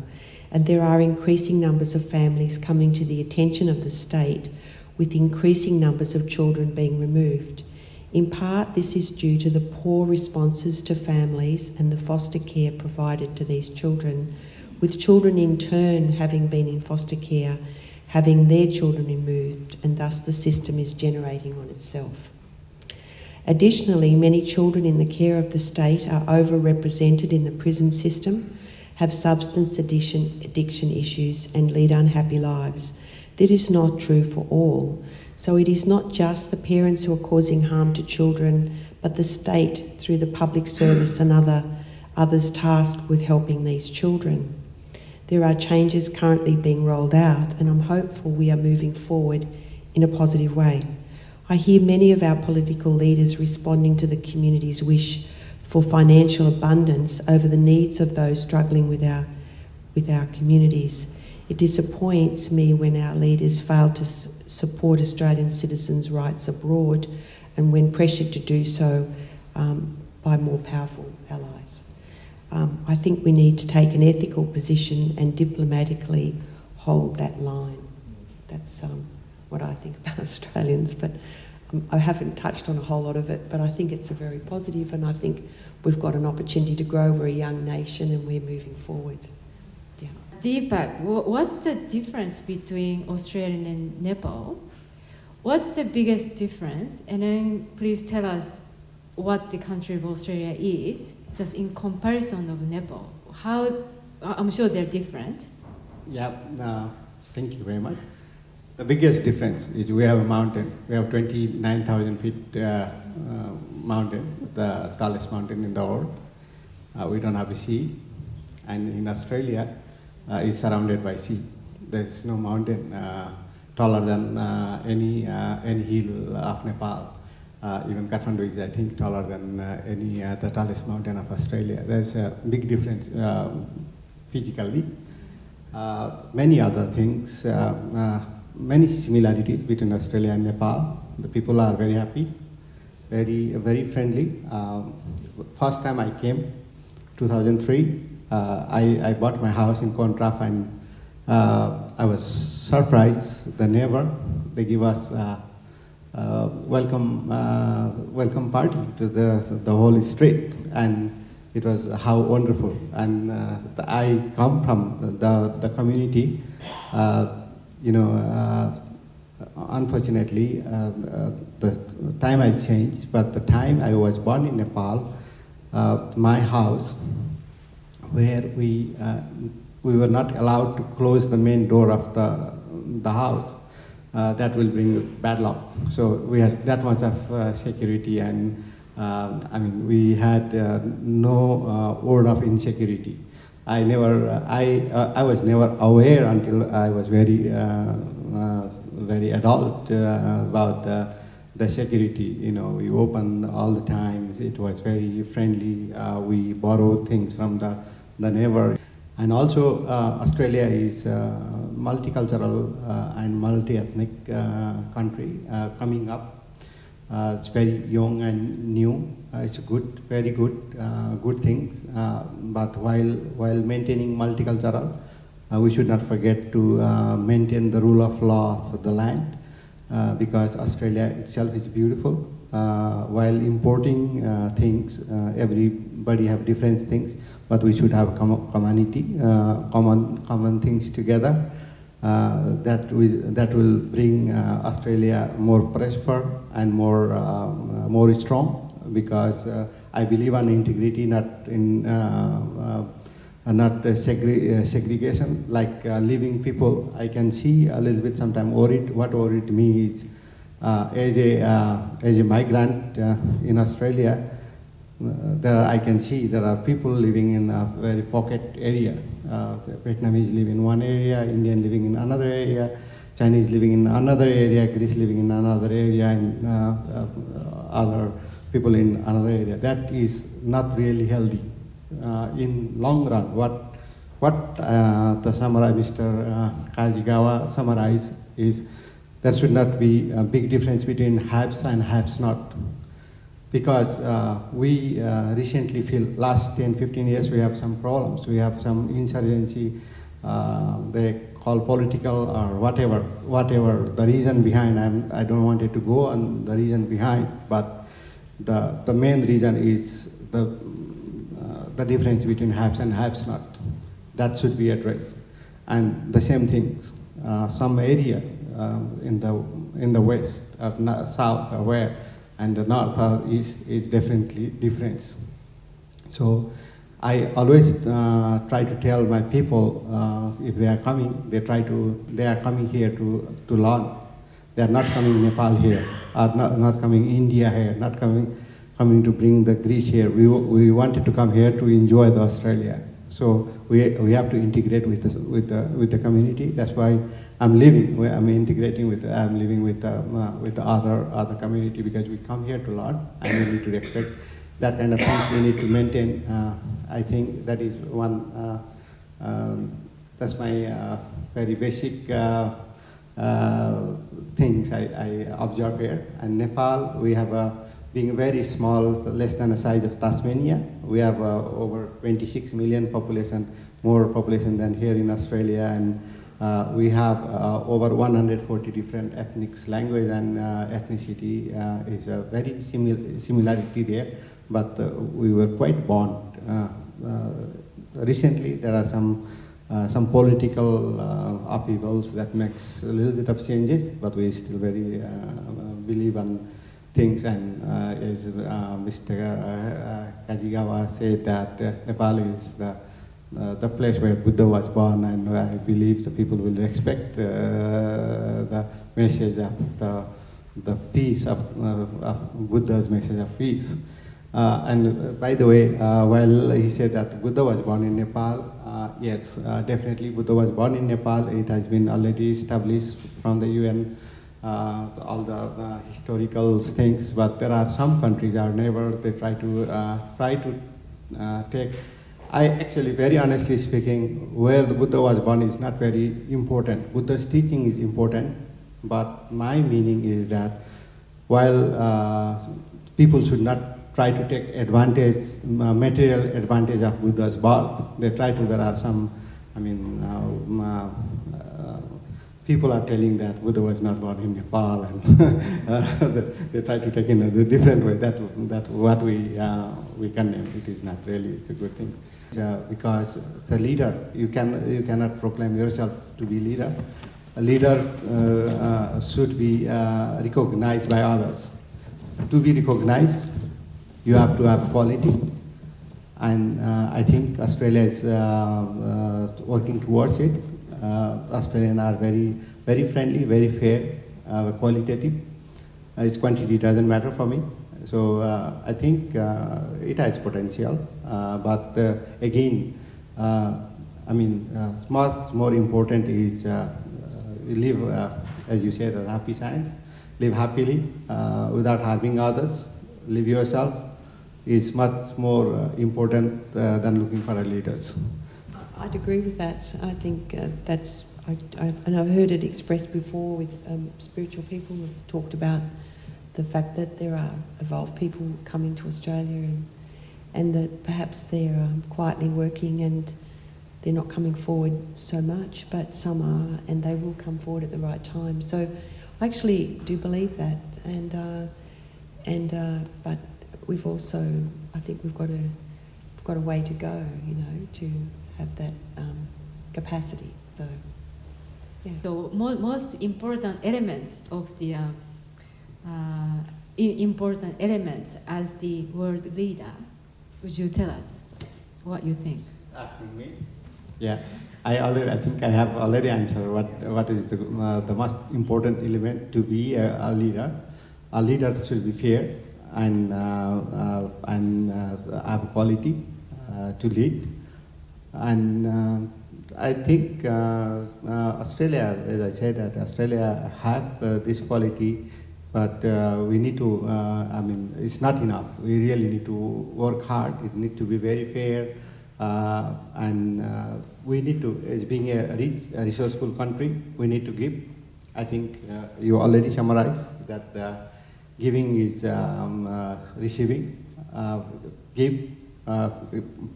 And there are increasing numbers of families coming to the attention of the state, with increasing numbers of children being removed. In part, this is due to the poor responses to families and the foster care provided to these children, with children in turn having been in foster care, having their children removed, and thus the system is generating on itself. Additionally, many children in the care of the state are overrepresented in the prison system, have substance addiction issues, and lead unhappy lives. That is not true for all. So it is not just the parents who are causing harm to children, but the state through the public service and others tasked with helping these children. There are changes currently being rolled out, and I'm hopeful we are moving forward in a positive way. I hear many of our political leaders responding to the community's wish for financial abundance over the needs of those struggling with our communities. It disappoints me when our leaders fail to support Australian citizens' rights abroad, and when pressured to do so by more powerful allies. I think we need to take an ethical position and diplomatically hold that line. That's what I think about Australians, but I haven't touched on a whole lot of it, but I think it's a very positive, and I think we've got an opportunity to grow. We're a young nation and we're moving forward. Yeah. Deepak, what's the difference between Australia and Nepal? What's the biggest difference? And then please tell us what the country of Australia is, just in comparison of Nepal. I'm sure they're different. Yeah, thank you very much. The biggest difference is we have a mountain. We have 29,000 feet mountain, the tallest mountain in the world. We don't have a sea. And in Australia, it's surrounded by sea. There's no mountain taller than any hill of Nepal. Even Kathmandu is, I think, taller than the tallest mountain of Australia. There's a big difference physically. Many other things, many similarities between Australia and Nepal. The people are very happy, very friendly. First time I came, 2003, I bought my house in Kontraf, and I was surprised. The neighbor, they give us welcome party to the whole street, and it was how wonderful. And I come from the community. Unfortunately, the time has changed, but the time I was born in Nepal, my house, where we were not allowed to close the main door of the house, that will bring bad luck. So we had that much of security, and we had no word of insecurity. I was never aware until I was very adult about the security. We opened all the time. It was very friendly. We borrowed things from the neighbor. And also, Australia is a multicultural and multi-ethnic country coming up. It's very young and new. It's a very good thing. But while maintaining multicultural, we should not forget to maintain the rule of law for the land, because Australia itself is beautiful. While importing things, everybody have different things, but we should have community, common things together. That will bring Australia more prosper and more strong, because I believe on integrity, not in segregation. Like living people, I can see a little bit sometimes worried. What worried me is as a migrant in Australia, I can see there are people living in a very pocket area. Vietnamese live in one area, Indian living in another area, Chinese living in another area, Greece living in another area, and other people in another area. That is not really healthy. In long run, what the summary Mr. Kajigawa summarized is there should not be a big difference between haves and haves not. Because we recently feel last 10, 15 years we have some problems. We have some insurgency, they call political or whatever the reason behind. I don't want it to go on the reason behind, but the main reason is the difference between haves and haves not. That should be addressed. And the same thing, some area in the west or south or where, and the north or east is definitely different. So I always try to tell my people if they are coming, they are coming here to learn. They are not coming Nepal here, or not coming India here, not coming to bring the Greece here. We wanted to come here to enjoy the Australia. So we have to integrate with the community. That's why I'm living. I'm integrating with. I'm living with the other community, because we come here to learn and we need to respect that kind of things. We need to maintain. I think that is one. That's my very basic things I observe here. And Nepal, we have being very small, less than the size of Tasmania. We have over 26 million population, more population than here in Australia, and we have over 140 different ethnics, language and ethnicity is a very similarity there, but we were quite bond. Recently there are some political upheavals that makes a little bit of changes, but we still very believe on things, and as Mr. Kajigawa said, that Nepal is the place where Buddha was born, and I believe the people will respect the message of the peace of Buddha's message of peace. And by the way, while he said that Buddha was born in Nepal, yes, definitely Buddha was born in Nepal. It has been already established from the UN. All the historical things, but there are some countries are never, they try to take. I actually, very honestly speaking, where the Buddha was born is not very important. Buddha's teaching is important, but my meaning is that while people should not try to take advantage, material advantage of Buddha's birth, they try to, there are some, I mean, people are telling that Buddha was not born in Nepal, and they try to take in a different way. That's what we condemn. It is not really a good thing. Because the leader, you cannot proclaim yourself to be leader. A leader should be recognized by others. To be recognized, you have to have quality, and I think Australia is working towards it. Australians are very, very friendly, very fair, qualitative. Its quantity doesn't matter for me. So I think it has potential. But again, I mean, much more important is live, as you said, a happy science. Live happily without harming others. Live yourself is much more important than looking for leaders. I'd agree with that. I think that's, and I've heard it expressed before with spiritual people who've talked about the fact that there are evolved people coming to Australia, and that perhaps they're quietly working, and they're not coming forward so much, but some are, and they will come forward at the right time. So I actually do believe that, but we've also, I think we've got a way to go, you know, to have that capacity. So, yeah. So most important elements of the important elements as the world leader, would you tell us what you think? Asking me? Yeah, I think I have already answered what is the most important element to be a leader. A leader should be fair and have quality to lead. And I think Australia, as I said, that Australia have this quality, but we need to, I mean, it's not enough. We really need to work hard. It needs to be very fair. And we need to, as being a rich, resourceful country, we need to give. I think you already summarized that giving is receiving. Give,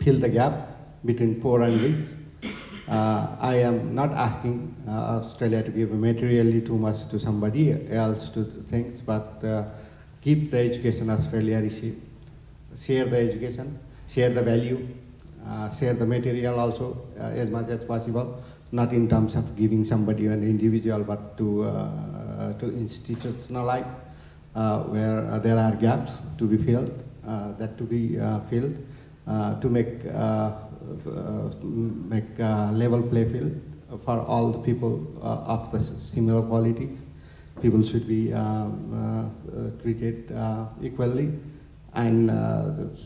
fill the gap between poor and rich. I am not asking Australia to give materially too much to somebody else to things, but keep the education Australia receive. Share the education, share the value, share the material also as much as possible, not in terms of giving somebody an individual, but to institutionalize where there are gaps to be filled, that to be filled, to make level play field for all the people of the similar qualities. People should be treated equally and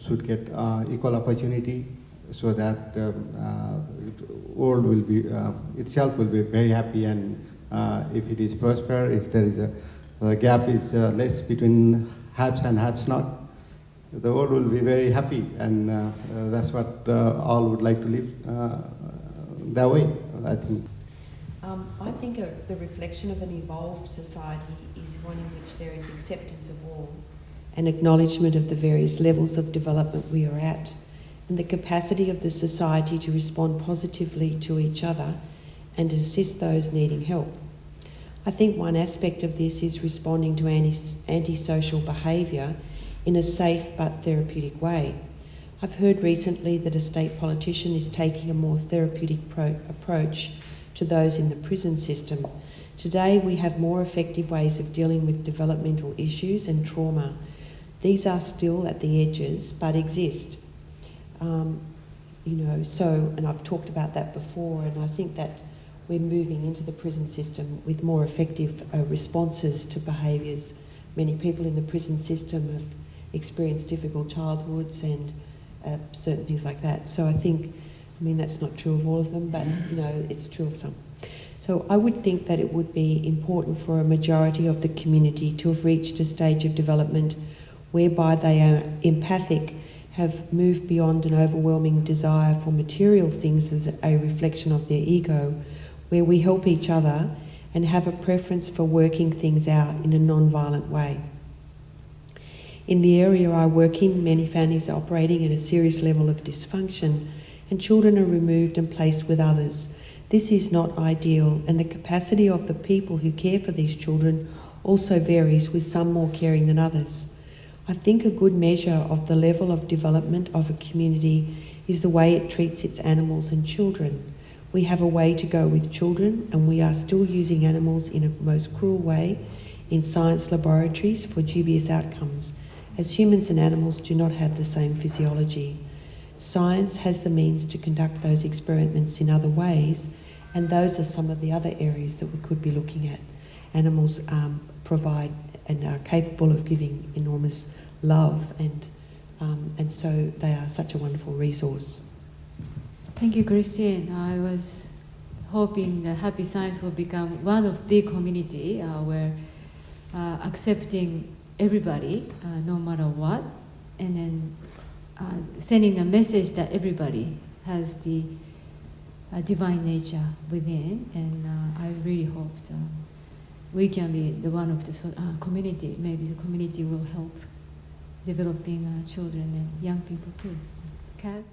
should get equal opportunity, so that the world will be itself will be very happy, and if it is prosper, if there is a gap is less between haves and haves not, the world will be very happy, and that's what all would like to live that way, I think. I think the reflection of an evolved society is one in which there is acceptance of all and acknowledgement of the various levels of development we are at, and the capacity of the society to respond positively to each other and to assist those needing help. I think one aspect of this is responding to antisocial behaviour in a safe but therapeutic way. I've heard recently that a state politician is taking a more therapeutic approach to those in the prison system. Today we have more effective ways of dealing with developmental issues and trauma. These are still at the edges but exist. You know, so, and I've talked about that before, and I think that we're moving into the prison system with more effective responses to behaviours. Many people in the prison system have experienced difficult childhoods and certain things like that. So I think, I mean, that's not true of all of them, but, you know, it's true of some. So I would think that it would be important for a majority of the community to have reached a stage of development whereby they are empathic, have moved beyond an overwhelming desire for material things as a reflection of their ego, where we help each other and have a preference for working things out in a non-violent way. In the area I work in, many families are operating at a serious level of dysfunction, and children are removed and placed with others. This is not ideal, and the capacity of the people who care for these children also varies, with some more caring than others. I think a good measure of the level of development of a community is the way it treats its animals and children. We have a way to go with children, and we are still using animals in a most cruel way in science laboratories for dubious outcomes, as humans and animals do not have the same physiology. Science has the means to conduct those experiments in other ways, and those are some of the other areas that we could be looking at. Animals provide and are capable of giving enormous love, and so they are such a wonderful resource. Thank you, Christine. I was hoping that Happy Science will become one of the community where accepting everybody, no matter what, and then sending a message that everybody has the divine nature within, and I really hope we can be the one of the community. Maybe the community will help developing children and young people too. Kaz?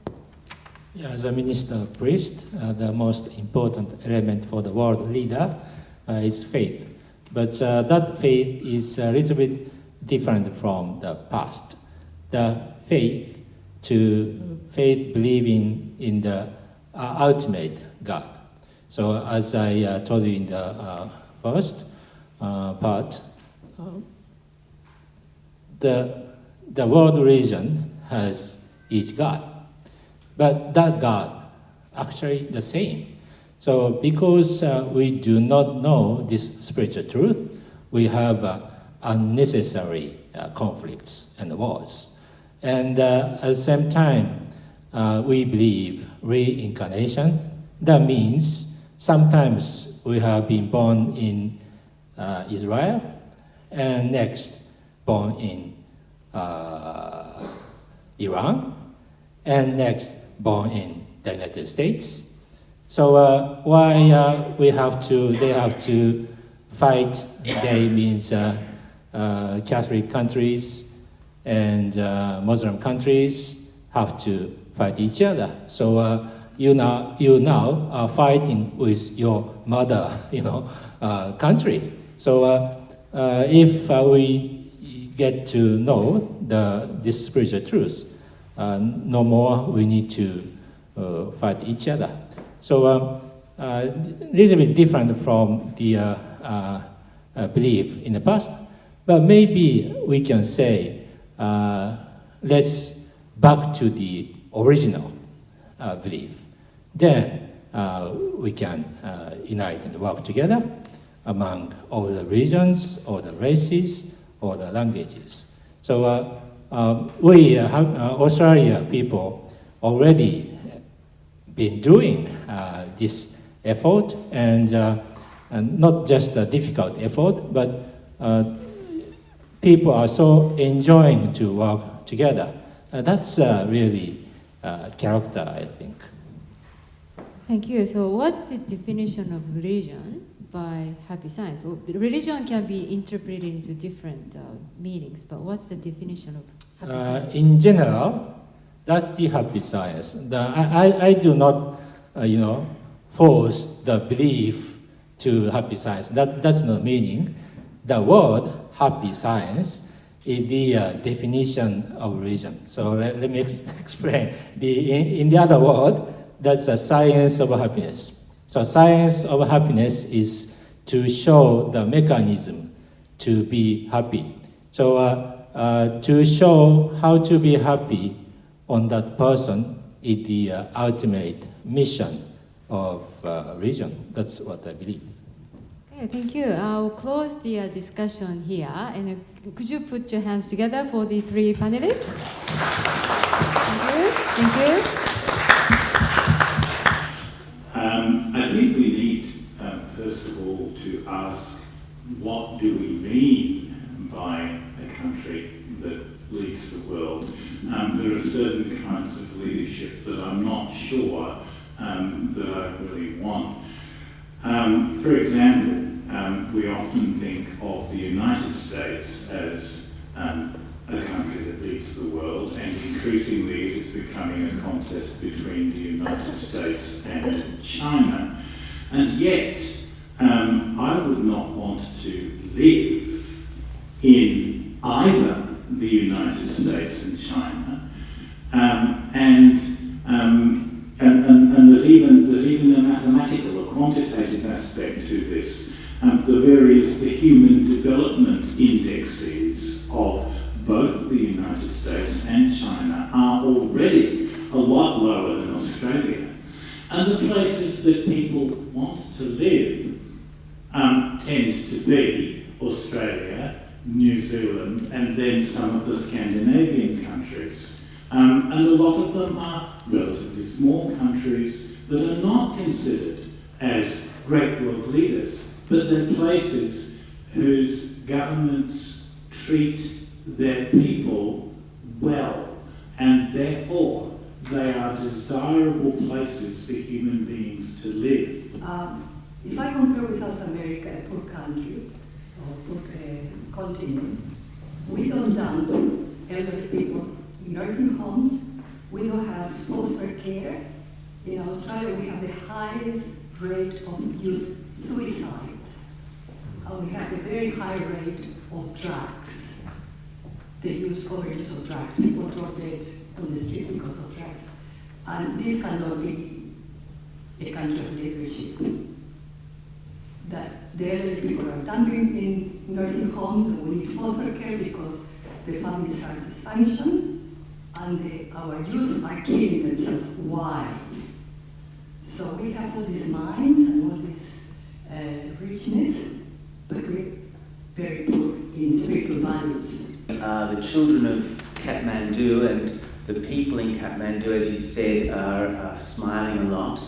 Yeah, as a minister priest, the most important element for the world leader is faith. But that faith is a little bit different from the past. The faith believing in the ultimate God. So as I told you in the first part, the world religion has each God, but that God actually the same. So because we do not know this spiritual truth, we have unnecessary conflicts and wars. And at the same time, we believe reincarnation. That means sometimes we have been born in Israel, and next born in Iran, and next born in the United States. So why they have to fight? They means Catholic countries and Muslim countries have to fight each other. So you now are fighting with your mother, country. So if we get to know this spiritual truth, no more we need to fight each other. So a little bit different from the belief in the past, but maybe we can say, let's back to the original belief. Then we can unite and work together among all the regions, all the races, all the languages. So we, Australia people, already been doing this effort, and not just a difficult effort, but people are so enjoying to work together. That's really character, I think. Thank you. So what's the definition of religion by Happy Science? Well, religion can be interpreted into different meanings, but what's the definition of Happy Science? In general, that's the Happy Science. I do not, force the belief to Happy Science. That's no meaning. The word Happy Science is the definition of religion. So let me explain. In the other word, that's a science of happiness. So science of happiness is to show the mechanism to be happy. So to show how to be happy on that person is the ultimate mission of religion. That's what I believe. Okay, thank you. I'll close the discussion here. And could you put your hands together for the three panelists? Thank you. Thank you. I think we need, first of all, to ask, what do we mean by a country that leads the world? There are certain kinds of leadership that I'm not sure that I really want. For example, we often think of the United States as a country that leads the world, and increasingly it is becoming a contest between the United States and China. And yet, I would not want to live in either the United States and China, and there's even a mathematical, a quantitative aspect to this. The human development indexes of both the United States and China are already a lot lower than Australia. And the places that people want to live tend to be Australia, New Zealand, and then some of the Scandinavian countries. And a lot of them are relatively small countries that are not considered as great world leaders, but they're places whose governments treat their people well, and therefore they are desirable places for human beings to live. If I compare with South America, a poor country, or poor continent, we don't dump elderly people in nursing homes, we don't have foster care, in Australia we have the highest rate of youth suicide. We have a very high rate of drugs. The overuse of drugs. People drop dead on the street because of drugs. And this cannot be a country of leadership. That the elderly people are dumping in nursing homes and we need foster care because the families are dysfunction and our youth are killing themselves. Why? So we have all these minds and all this richness, but we're very poor in spiritual values. The children of Kathmandu and the people in Kathmandu, as you said, are smiling a lot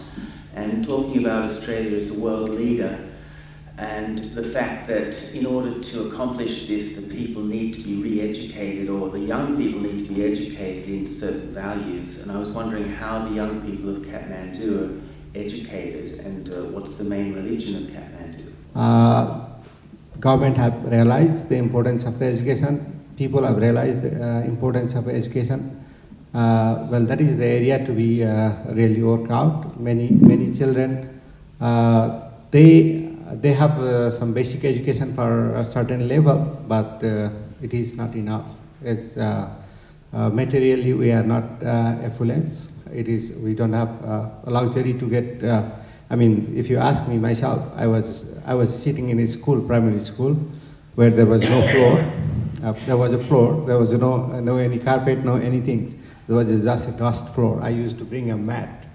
and talking about Australia as a world leader, and the fact that in order to accomplish this, the people need to be re-educated, or the young people need to be educated in certain values. And I was wondering how the young people of Kathmandu are educated, and what's the main religion of Kathmandu? Government have realized the importance of the education. People have realized the importance of education. Well, that is the area to be really worked out. Many children, they have some basic education for a certain level, but it is not enough. It's materially we are not affluent. We don't have a luxury to get. I mean, if you ask me myself, I was sitting in a school, primary school, where there was no floor. There was a floor. There was no any carpet, no anything. There was just a dust floor. I used to bring a mat,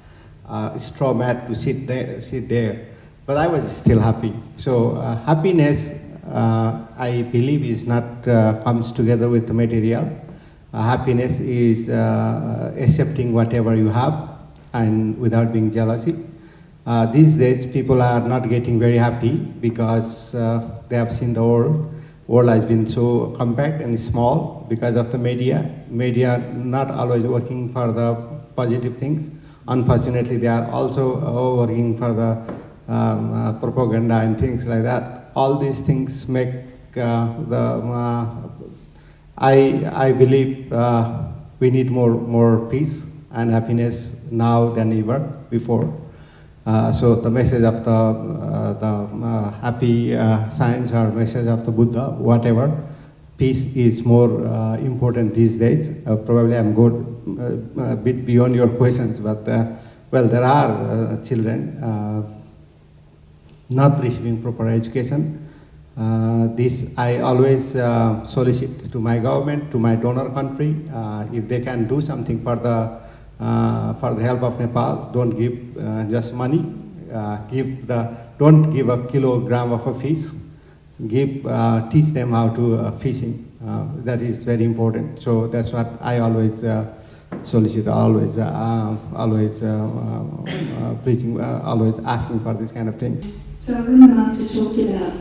a straw mat, to sit there. But I was still happy. So happiness, I believe, is not comes together with the material. Happiness is accepting whatever you have and without being jealousy. These days, people are not getting very happy because they have seen the world. World has been so compact and small because of the media. Media not always working for the positive things. Unfortunately, they are also working for the propaganda and things like that. All these things make I believe we need more peace and happiness now than ever before. So the message of the happy science or message of the Buddha, whatever, peace is more important these days. Probably I'm going a bit beyond your questions, but well, there are children not receiving proper education. This I always solicit to my government, to my donor country, if they can do something for the help of Nepal. Don't give just money. Don't give a kilogram of a fish. Teach them how to fishing. That is very important. So that's what I always solicit. Always preaching. Always asking for this kind of things. So when the Master talked about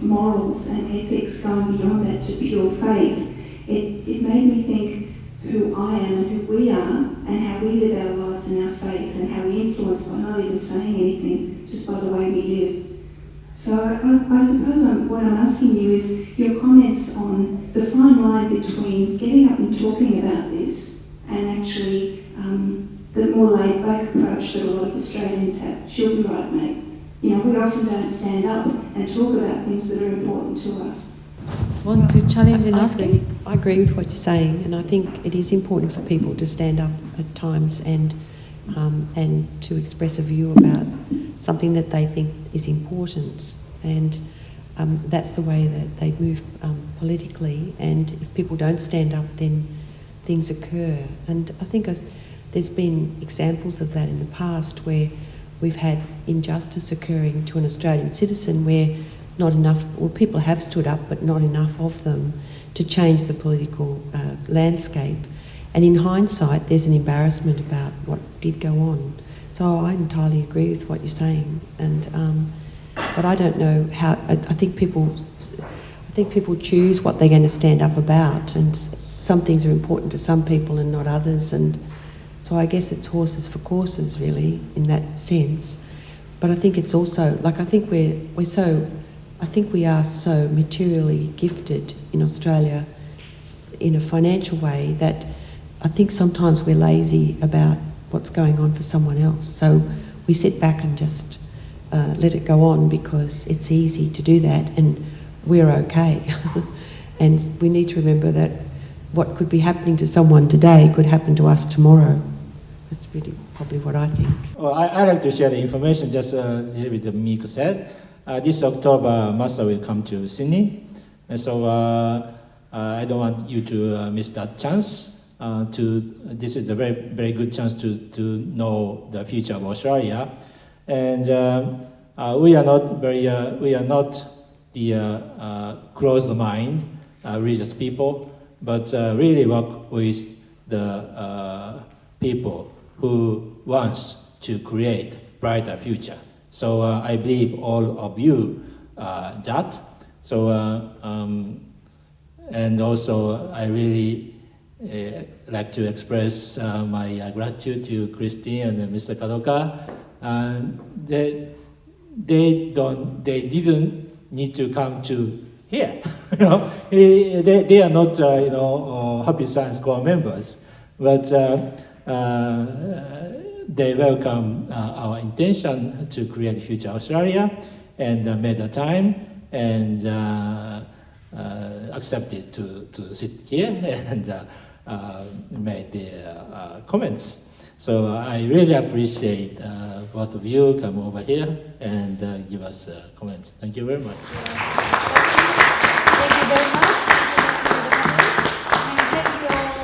morals and ethics going beyond that to pure faith, it made me think who I am and who we are and how we live our lives in our faith and how we influence by not even saying anything, just by the way we live. So I suppose what I'm asking you is your comments on the fine line between getting up and talking about this and actually the more laid-back approach that a lot of Australians have. She'll be right, mate. You know, we often don't stand up and talk about things that are important to us. Want to challenge in asking? I agree with what you're saying, and I think it is important for people to stand up at times and to express a view about something that they think is important, and that's the way that they move politically. And if people don't stand up, then things occur. And I think there's been examples of that in the past where we've had injustice occurring to an Australian citizen where not enough, or people have stood up, but not enough of them to change the political landscape. And in hindsight, there's an embarrassment about what did go on. So I entirely agree with what you're saying. And but I don't know how. I think people choose what they're going to stand up about, and some things are important to some people and not others. And so I guess it's horses for courses, really, in that sense. But I think it's also like I think we are so materially gifted in Australia in a financial way that I think sometimes we're lazy about what's going on for someone else. So we sit back and just let it go on because it's easy to do that and we're okay. And we need to remember that what could be happening to someone today could happen to us tomorrow. That's really probably what I think. Well, I like to share the information, just a little bit of Miko said. This October, Masa will come to Sydney. And so I don't want you to miss that chance. This is a very, very good chance to know the future of Australia. And we are not the closed mind religious people, but really work with the people who wants to create brighter future. So I believe all of you that. So and also I really like to express my gratitude to Christine and Mr. Kadoka. They didn't need to come to here. They are not Happy Science Corps members, but they welcome our intention to create Future Australia and made the time and accepted to sit here and made their comments. So I really appreciate both of you come over here and give us comments. Thank you very much. Thank you very much.